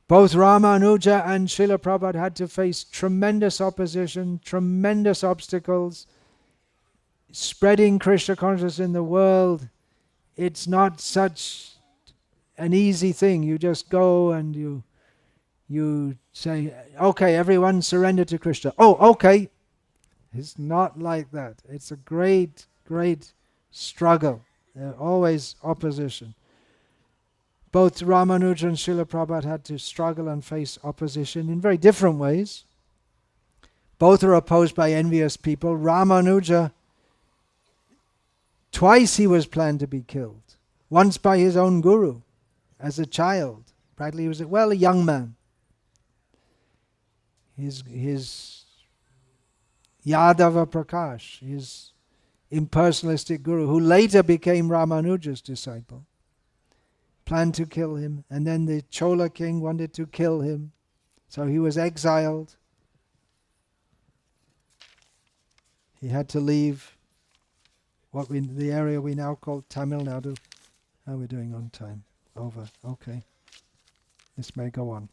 S1: Both Ramanuja and Srila Prabhupada had to face tremendous opposition, tremendous obstacles. Spreading Krishna consciousness in the world, it's not such an easy thing. You just go and you say, okay, everyone surrender to Krishna. Oh, okay. It's not like that. It's a great, great struggle. There's always opposition. Both Ramanuja and Srila Prabhupada had to struggle and face opposition in very different ways. Both are opposed by envious people. Ramanuja, twice he was planned to be killed. Once by his own guru, as a child. Practically he was, a young man. His Yadava Prakash, his impersonalistic guru, who later became Ramanuja's disciple, planned to kill him, and then the Chola king wanted to kill him, so he was exiled. He had to leave the area we now call Tamil Nadu. How are we doing on time? Over. Okay. This may go on.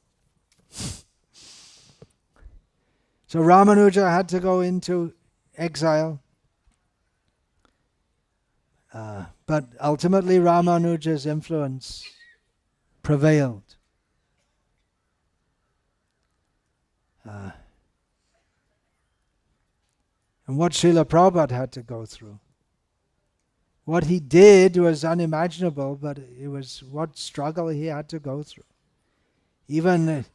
S1: So Ramanuja had to go into exile. But ultimately Ramanuja's influence prevailed. And what Srila Prabhupada had to go through. What he did was unimaginable, but it was what struggle he had to go through. Even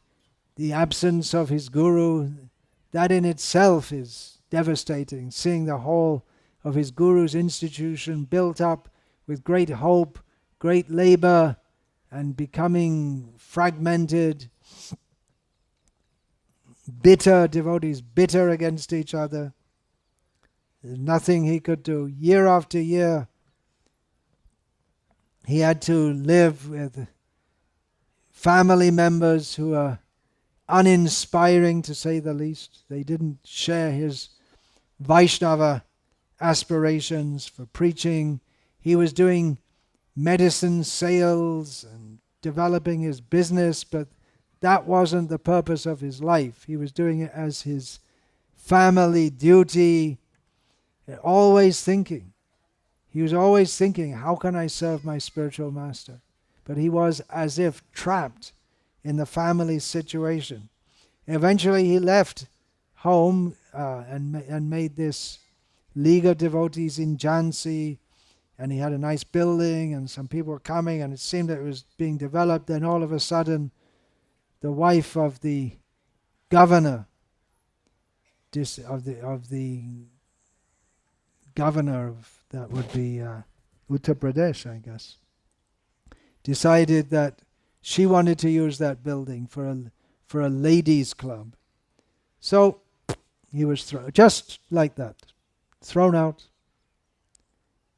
S1: the absence of his guru, that in itself is devastating, seeing the whole of his guru's institution built up with great hope, great labor, and becoming fragmented, bitter, devotees bitter against each other. There's nothing he could do. Year after year, he had to live with family members who are uninspiring, to say the least. They didn't share his Vaishnava aspirations for preaching. He was doing medicine sales and developing his business, but that wasn't the purpose of his life. He was doing it as his family duty, always thinking. He was always thinking, how can I serve my spiritual master? But he was as if trapped in the family situation. Eventually he left home and made this League of Devotees in Jhansi, and he had a nice building and some people were coming and it seemed that it was being developed. Then all of a sudden the wife of the governor of the governor of that would be Uttar Pradesh, I guess, decided that she wanted to use that building for a ladies' club. So he was just like that, thrown out.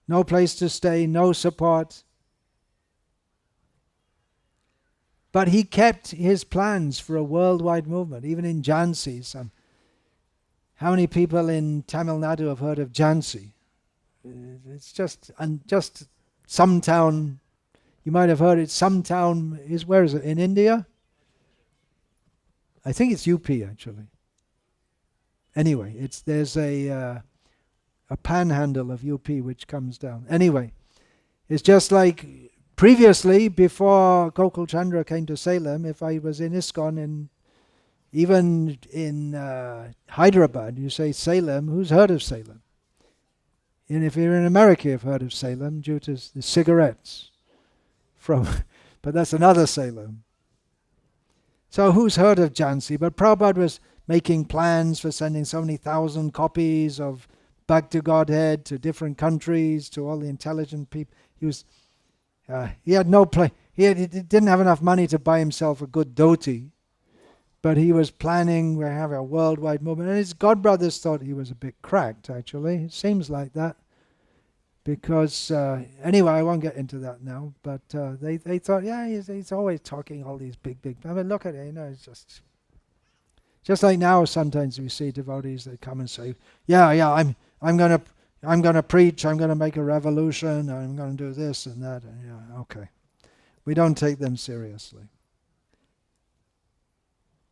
S1: No place to stay, no support. But he kept his plans for a worldwide movement, even in Jhansi. How many people in Tamil Nadu have heard of Jhansi? It's just some town. You might have heard it. Some town where is it? In India? I think it's UP actually. Anyway, there's a panhandle of UP which comes down. Anyway, it's just like previously, before Gokul Chandra came to Salem, if I was in ISKCON and even in Hyderabad, you say Salem, who's heard of Salem? And if you're in America, you've heard of Salem due to the cigarettes. But that's another Salem. So who's heard of Jhansi? But Prabhupada was making plans for sending so many thousand copies of Back to Godhead to different countries, to all the intelligent people. He had no play. He didn't have enough money to buy himself a good dhoti, but he was planning to have a worldwide movement. And his godbrothers thought he was a bit cracked, actually. It seems like that. Because, anyway, I won't get into that now, but they thought, yeah, he's always talking all these big. I mean, look at it, it's just like now sometimes we see devotees that come and say, yeah, I'm gonna preach, I'm gonna make a revolution, I'm gonna do this and that, and yeah, okay. We don't take them seriously.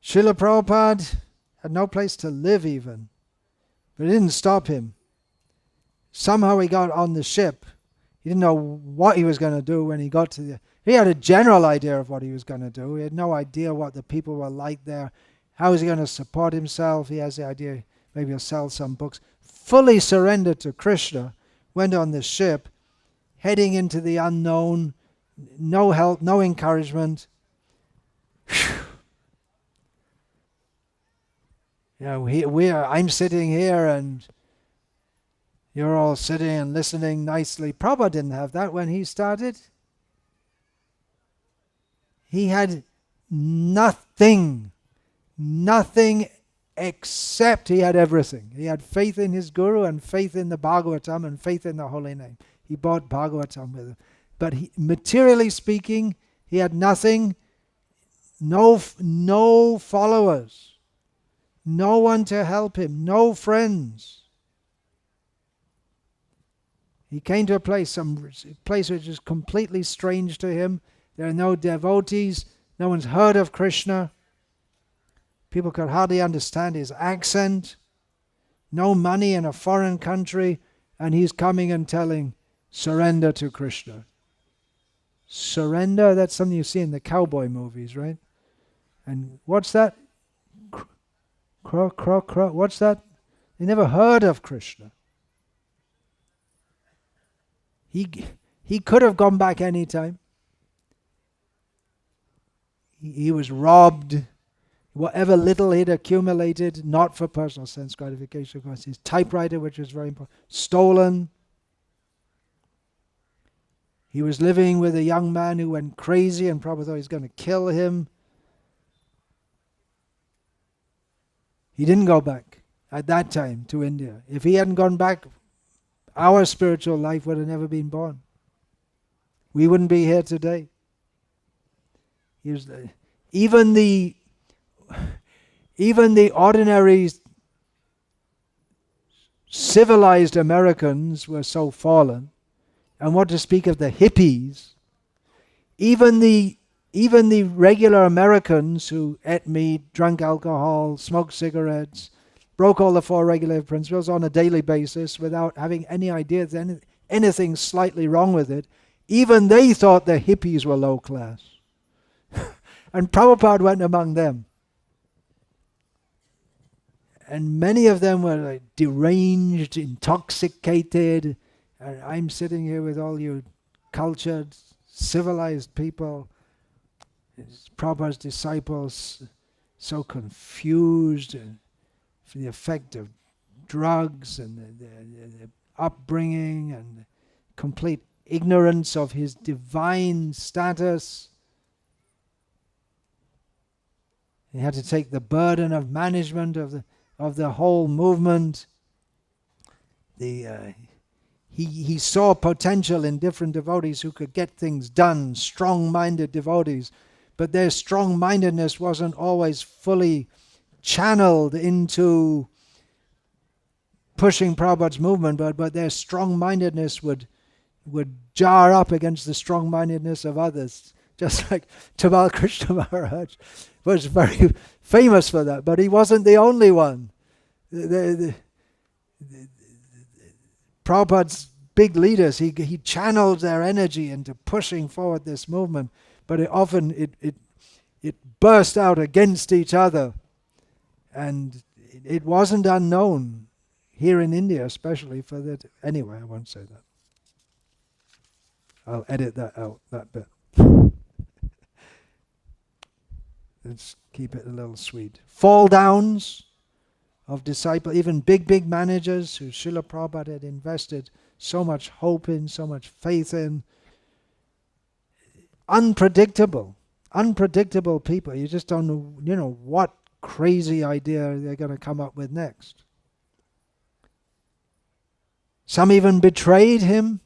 S1: Srila Prabhupada had no place to live even, but it didn't stop him. Somehow he got on the ship. He didn't know what he was going to do when he got to he had a general idea of what he was going to do. He had no idea what the people were like there. How is he going to support himself? He has the idea maybe he'll sell some books. Fully surrendered to Krishna, went on the ship, heading into the unknown, no help, no encouragement. I'm sitting here and you're all sitting and listening nicely. Prabhupada didn't have that when he started. He had nothing except he had everything. He had faith in his guru and faith in the Bhagavatam and faith in the holy name. He bought Bhagavatam with him. But materially speaking, he had nothing, no followers, no one to help him, no friends. He came to a place which is completely strange to him. There are no devotees. No one's heard of Krishna. People could hardly understand his accent. No money in a foreign country. And he's coming and telling, surrender to Krishna. Surrender, that's something you see in the cowboy movies, right? And what's that? What's that? They never heard of Krishna. He could have gone back any time. He was robbed. Whatever little he'd accumulated, not for personal sense gratification, of course, his typewriter, which was very important, stolen. He was living with a young man who went crazy and probably thought he was going to kill him. He didn't go back at that time to India. If he hadn't gone back, our spiritual life would have never been born. We wouldn't be here today. Even the ordinary civilized Americans were so fallen, and what to speak of the hippies. Even the regular Americans who ate meat, drank alcohol, smoked cigarettes, broke all the four regulative principles on a daily basis without having any idea that anything slightly wrong with it, even they thought the hippies were low class. And Prabhupada went among them. And many of them were like deranged, intoxicated. And I'm sitting here with all you cultured, civilized people, Prabhupada's disciples, so confused for the effect of drugs and the upbringing and complete ignorance of his divine status. He had to take the burden of management of the whole movement. He saw potential in different devotees who could get things done, strong-minded devotees, but their strong-mindedness wasn't always fully channeled into pushing Prabhupada's movement, but their strong-mindedness would jar up against the strong-mindedness of others. Just like Tamal Krishna Maharaj was very famous for that, but he wasn't the only one. Prabhupada's big leaders, he channeled their energy into pushing forward this movement, but it burst out against each other, and it wasn't unknown here in India, especially for that. Anyway, I won't say that. I'll edit that out, that bit. Let's keep it a little sweet. Fall downs of disciples, even big managers who Srila Prabhupada had invested so much hope in, so much faith in. Unpredictable people. You just don't know, what crazy idea they're going to come up with next. Some even betrayed him.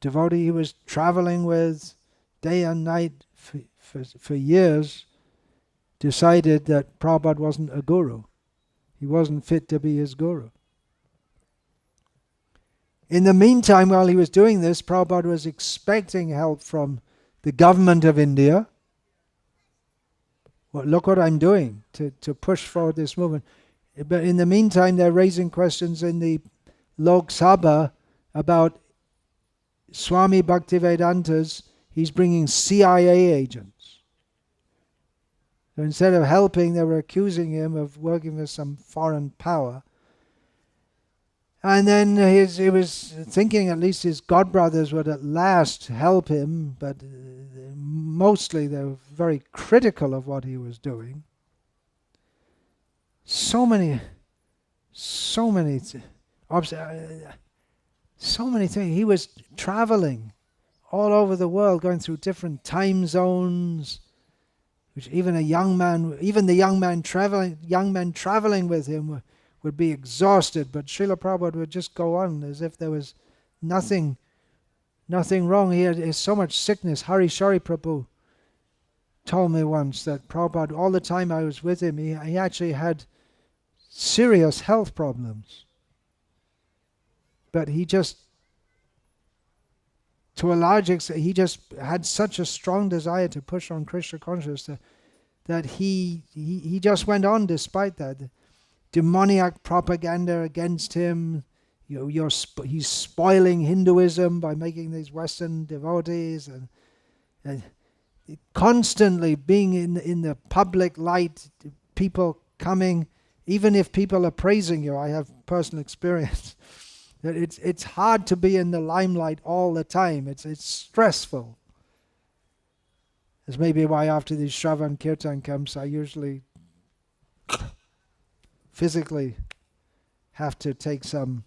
S1: Devotee he was traveling with day and night for years decided that Prabhupada wasn't a guru. He wasn't fit to be his guru. In the meantime, while he was doing this, Prabhupada was expecting help from the government of India. Well, look what I'm doing to push forward this movement. But in the meantime, they're raising questions in the Lok Sabha about Swami Bhaktivedanta's, he's bringing CIA agents. So instead of helping, they were accusing him of working with some foreign power. And then he was thinking at least his godbrothers would at last help him, but mostly they were very critical of what he was doing. So many things. He was traveling all over the world, going through different time zones, which even the young men traveling with him would be exhausted, but Srila Prabhupada would just go on as if there was nothing wrong. He had so much sickness. Hari Shari Prabhu told me once that Prabhupada, all the time I was with him, he actually had serious health problems. But he just, to a large extent, he just had such a strong desire to push on Krishna consciousness that he just went on despite that. Demoniac propaganda against him. He's spoiling Hinduism by making these Western devotees, and constantly being in the public light, people coming, even if people are praising you. I have personal experience that it's hard to be in the limelight all the time. It's stressful. That's maybe why after these Shravan Kirtan camps, I usually physically have to take some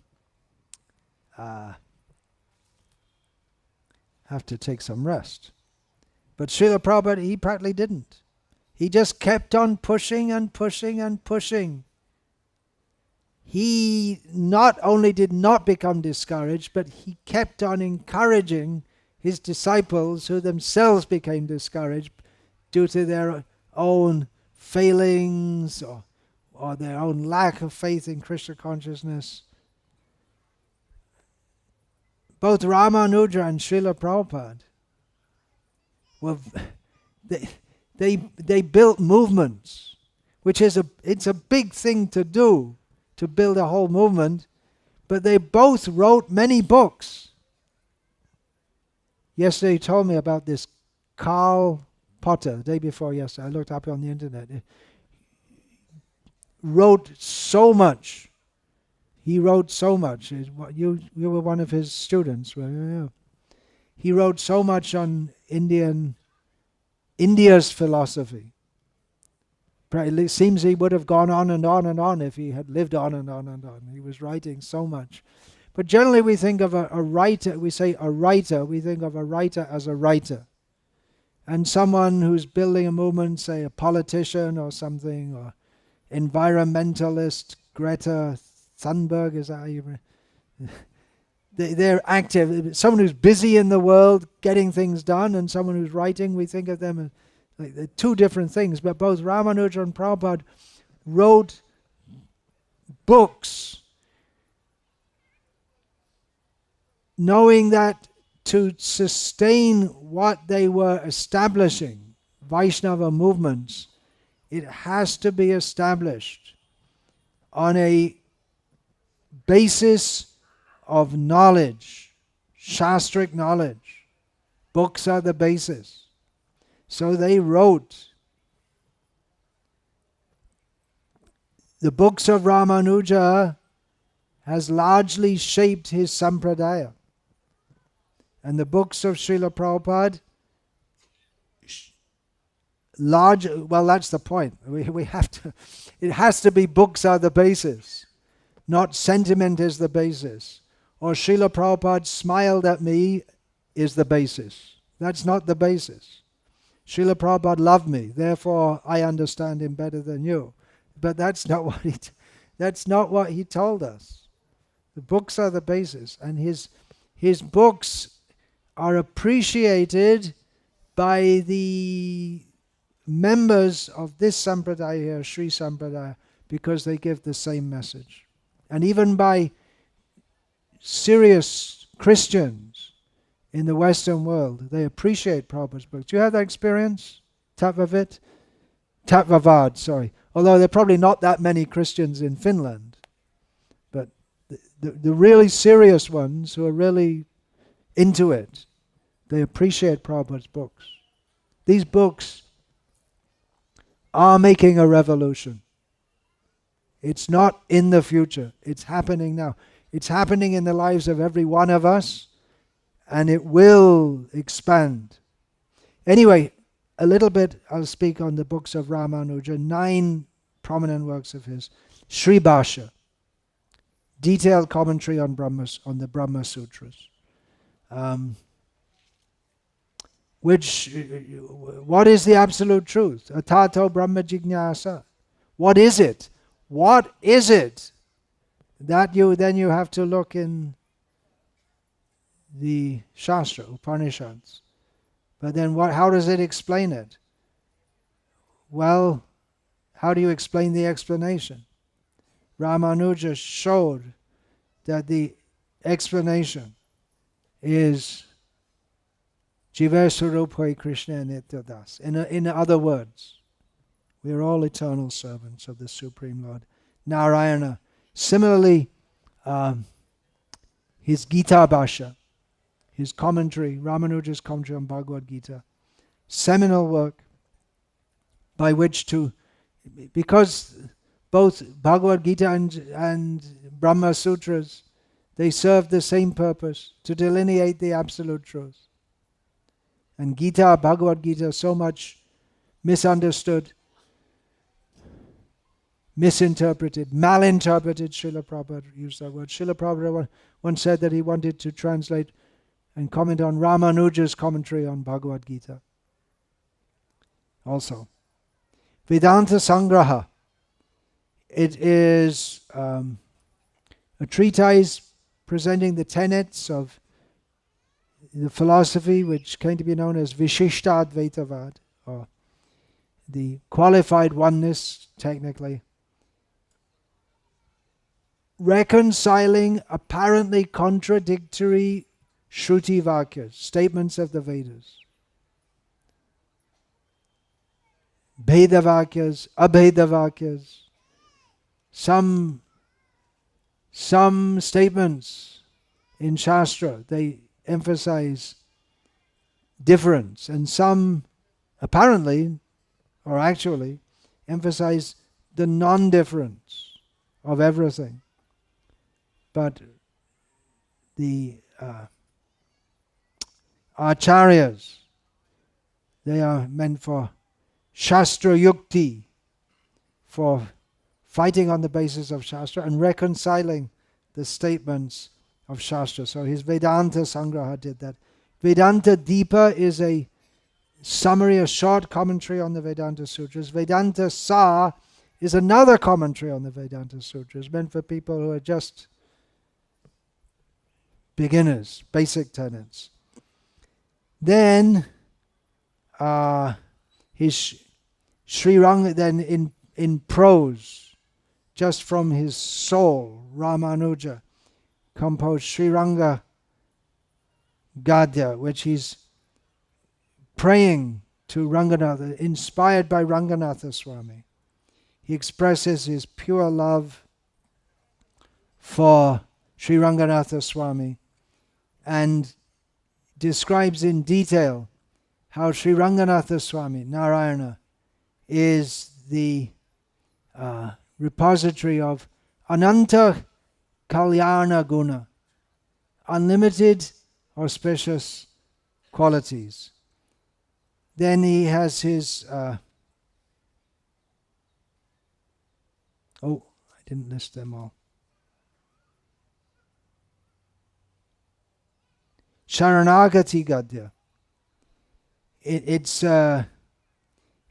S1: rest. But Srila Prabhupada, he practically didn't. He just kept on pushing and pushing and pushing. He not only did not become discouraged, but he kept on encouraging his disciples who themselves became discouraged due to their own failings or their own lack of faith in Krishna consciousness. Both Ramanuja and Srila Prabhupada they built movements, which it's a big thing to do, to build a whole movement, but they both wrote many books. Yesterday he told me about this Karl Potter, the day before yesterday. I looked up on the internet. He wrote so much. You were one of his students. He wrote so much on India's philosophy. It seems he would have gone on and on and on if he had lived on and on and on. He was writing so much. But generally we think of a writer, we think of a writer as a writer. And someone who's building a movement, say a politician or something, or environmentalist, Greta Thunberg, is that how you... They're active. Someone who's busy in the world getting things done, and someone who's writing, we think of them as like they're two different things. But both Ramanuja and Prabhupada wrote books knowing that to sustain what they were establishing, Vaishnava movements, it has to be established on a basis of knowledge, shastric knowledge. Books are the basis. So they wrote. The books of Ramanuja has largely shaped his sampradaya. And the books of Srila Prabhupada, that's the point. We have to, it has to be books are the basis, not sentiment is the basis. Or Srila Prabhupada smiled at me is the basis. That's not the basis. Srila Prabhupada loved me, therefore I understand him better than you. But that's not what he told us. The books are the basis, and his books are appreciated by the members of this sampradaya here, Sri Sampradaya, because they give the same message. And even by serious Christians in the Western world, they appreciate Prabhupada's books. Do you have that experience? Tatvavad, sorry. Although there are probably not that many Christians in Finland. But the really serious ones who are really into it, they appreciate Prabhupada's books. These books are making a revolution. It's not in the future. It's happening now. It's happening in the lives of every one of us, and it will expand. Anyway, a little bit I'll speak on the books of Ramanuja, 9 prominent works of his. Sri Bhashya, detailed commentary on the Brahma Sutras. What is the absolute truth? Atato Brahma Jignasa. What is it? What is it? That you have to look in the Shastra, Upanishads. But then how does it explain it? Well, how do you explain the explanation? Ramanuja showed that the explanation is Jiva Swarupai Krishna Nityadas. In other words, we are all eternal servants of the Supreme Lord, Narayana. Similarly, his Gita Bhashya, his commentary, Ramanuja's commentary on Bhagavad Gita, seminal work by which because both Bhagavad Gita and Brahma Sutras, they serve the same purpose, to delineate the absolute truth. And Bhagavad Gita, so much misunderstood, misinterpreted, malinterpreted. Srila Prabhupada used that word. Srila Prabhupada once said that he wanted to translate and comment on Ramanuja's commentary on Bhagavad Gita. Also, Vedanta Sangraha. It is a treatise presenting the tenets of the philosophy which came to be known as Vishishtadvaitavad, or the qualified oneness, technically, reconciling apparently contradictory Shruti Vakyas, statements of the Vedas. Bheda Vakyas, Abheda Vakyas. Some statements in Shastra, they emphasize difference, and some apparently, or actually, emphasize the non-difference of everything. But the acharyas, they are meant for Shastra Yukti, for fighting on the basis of Shastra and reconciling the statements of Shastra. So his Vedanta Sangraha did that. Vedanta Deepa is a summary, a short commentary on the Vedanta Sutras. Vedanta Sa is another commentary on the Vedanta Sutras, meant for people who are just beginners, basic tenets. Then his Srirangam, then in prose, just from his soul, Ramanuja composed Sriranga Gadya, which he's praying to Ranganatha, inspired by Ranganatha Swami. He expresses his pure love for Sri Ranganatha Swami and describes in detail how Sri Ranganatha Swami, Narayana, is the repository of Ananta Kalyana Guna, unlimited auspicious qualities. Then he has his I didn't list them all. Sharanagati Gadya. It's a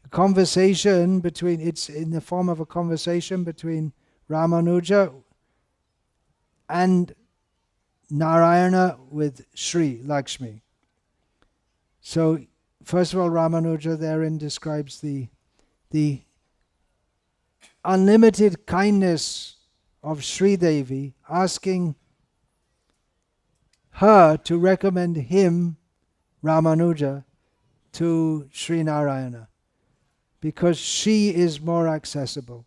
S1: conversation between, it's in the form of a conversation between Ramanuja and Narayana with Sri Lakshmi. So first of all, Ramanuja therein describes the unlimited kindness of Sri Devi, asking her to recommend him, Ramanuja, to Sri Narayana, because she is more accessible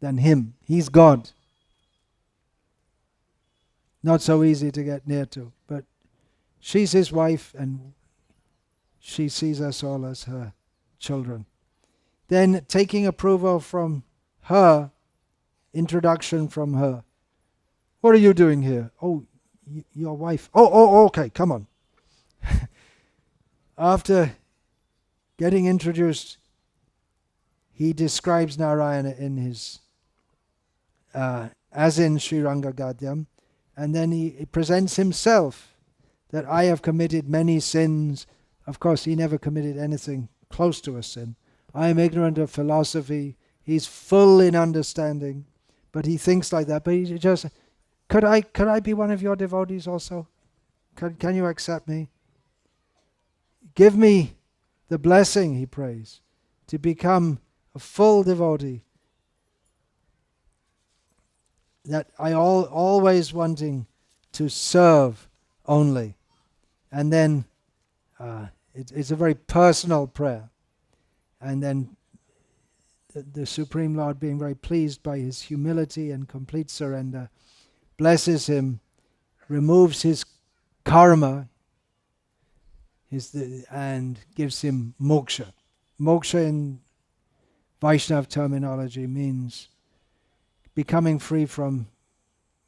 S1: than him. He's God. Not so easy to get near to, but she's his wife and she sees us all as her children. Then taking approval from her, introduction from her. What are you doing here? Oh, your wife. Oh, okay, come on. After getting introduced, he describes Narayana in his, as in Sri Ranga Gadyam, and then he presents himself that I have committed many sins. Of course, he never committed anything close to a sin. I am ignorant of philosophy. He's full in understanding, but he thinks like that. But he just, could I be one of your devotees also? Can you accept me? Give me the blessing, he prays, to become a full devotee. That I always wanting to serve only. And then it's a very personal prayer. And then the Supreme Lord, being very pleased by his humility and complete surrender, blesses him, removes his karma, and gives him moksha. Moksha in Vaishnava terminology means becoming free from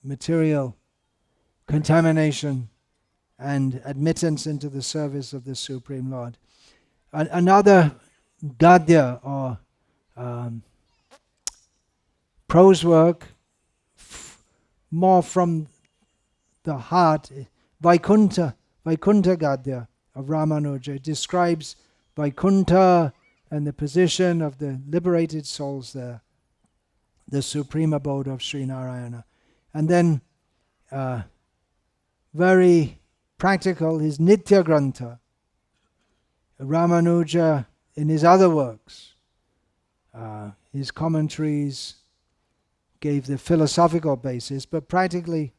S1: material contamination and admittance into the service of the Supreme Lord. Another gadya or prose work, more from the heart, Vaikuntha Gadya of Ramanuja, describes Vaikuntha and the position of the liberated souls there, the supreme abode of Sri Narayana. And then very practical, his Nitya Grantha. Ramanuja in his other works, his commentaries gave the philosophical basis, but practically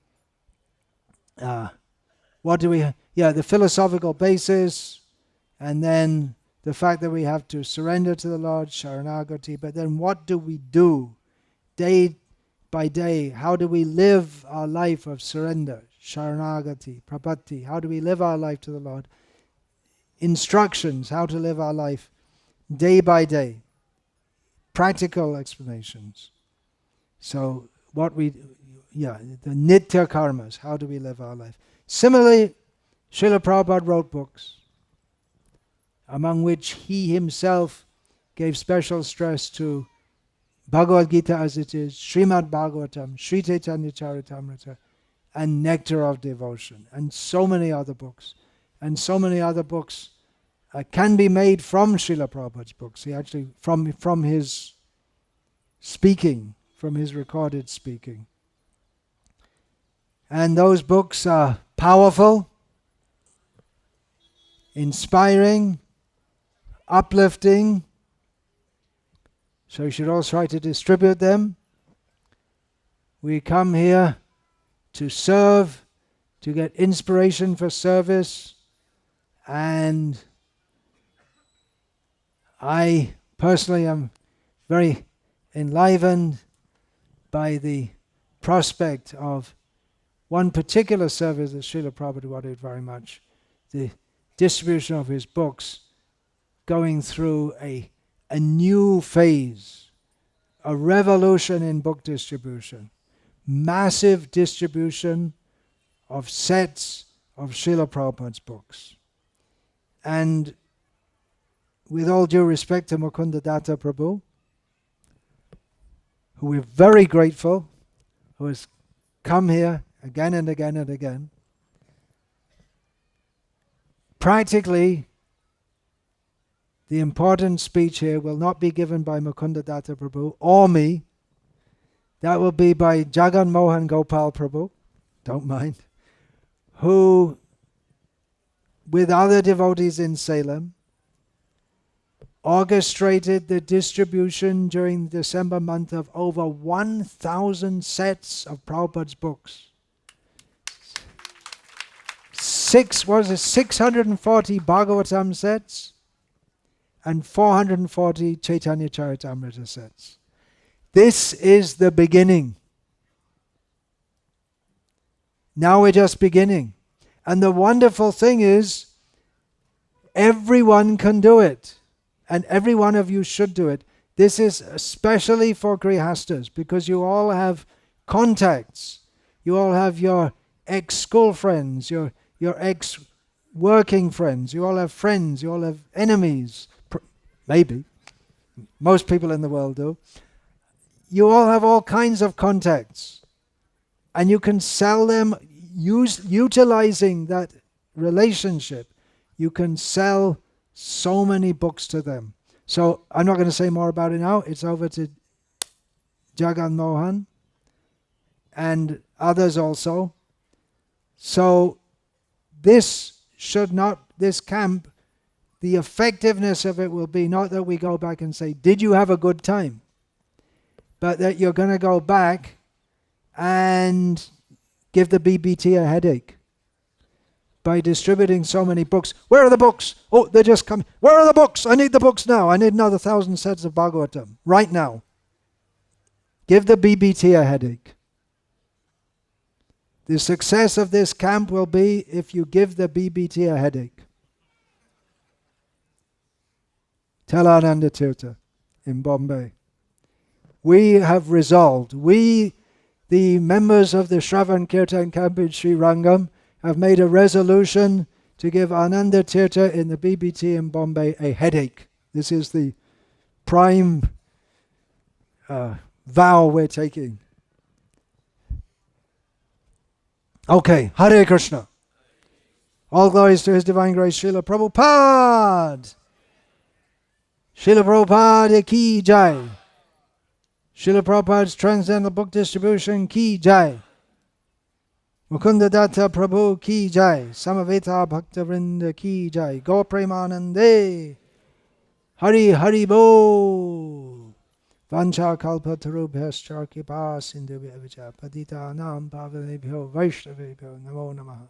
S1: what do we have? The philosophical basis, and then the fact that we have to surrender to the Lord, Sharanagati, but then what do we do day by day? How do we live our life of surrender, Sharanagati, Prapatti? How do we live our life to the Lord? Instructions, how to live our life day by day. Practical explanations. So the Nitya karmas, how do we live our life? Similarly, Srila Prabhupada wrote books, among which he himself gave special stress to Bhagavad Gita as it is, Srimad Bhagavatam, Sri Chaitanya Charitamrita, and Nectar of Devotion, and so many other books. And so many other books can be made from Srila Prabhupada's books. He actually, from his speaking, from his recorded speaking. And those books are powerful, inspiring, uplifting. So you should all try to distribute them. We come here to serve, to get inspiration for service, and I personally am very enlivened by the prospect of one particular service that Srila Prabhupada wanted very much, the distribution of his books, going through a new phase, a revolution in book distribution, massive distribution of sets of Srila Prabhupada's books. And with all due respect to Mukunda Datta Prabhu, who we're very grateful, who has come here again and again and again, practically the important speech here will not be given by Mukunda Datta Prabhu or me. That will be by Jagan Mohan Gopal Prabhu, don't mind, who, with other devotees in Salem, orchestrated the distribution during the December month of over 1,000 sets of Prabhupada's books. 640 Bhagavatam sets and 440 Chaitanya Charitamrita sets. This is the beginning. Now we're just beginning. And the wonderful thing is, everyone can do it. And every one of you should do it. This is especially for Grihastas, because you all have contacts. You all have your ex-school friends, your ex-working friends. You all have friends. You all have enemies. Maybe. Most people in the world do. You all have all kinds of contacts. And you can sell them, utilizing that relationship. You can sell so many books to them. So I'm not going to say more about it now. It's over to Jagan Mohan and others also. So this camp, the effectiveness of it will be not that we go back and say, did you have a good time? But that you're going to go back and give the BBT a headache by distributing so many books. Where are the books? Oh, they're just coming. Where are the books? I need the books now. I need another 1,000 sets of Bhagavatam right now. Give the BBT a headache. The success of this camp will be if you give the BBT a headache. Tell Ananda Tirtha in Bombay. We have resolved, the members of the Shravan Kirtan camp in Srirangam, have made a resolution to give Ananda Tirtha in the BBT in Bombay a headache. This is the prime vow we're taking. Okay, Hare Krishna. All glories to His Divine Grace, Srila Prabhupada. Srila Prabhupada ki jai. Srila Prabhupada's Transcendental Book Distribution ki jai. Mukunda Datta Prabhu ki jai. Samaveta Bhakta Vrinda ki jai. Go Premanande. Hari Hari Bo. Vancha Kalpa Tarubhyascha Kripa Sindhu Vyavicha Padita Nam Pavanebhyo Vaishnavebhyo Namo Namaha.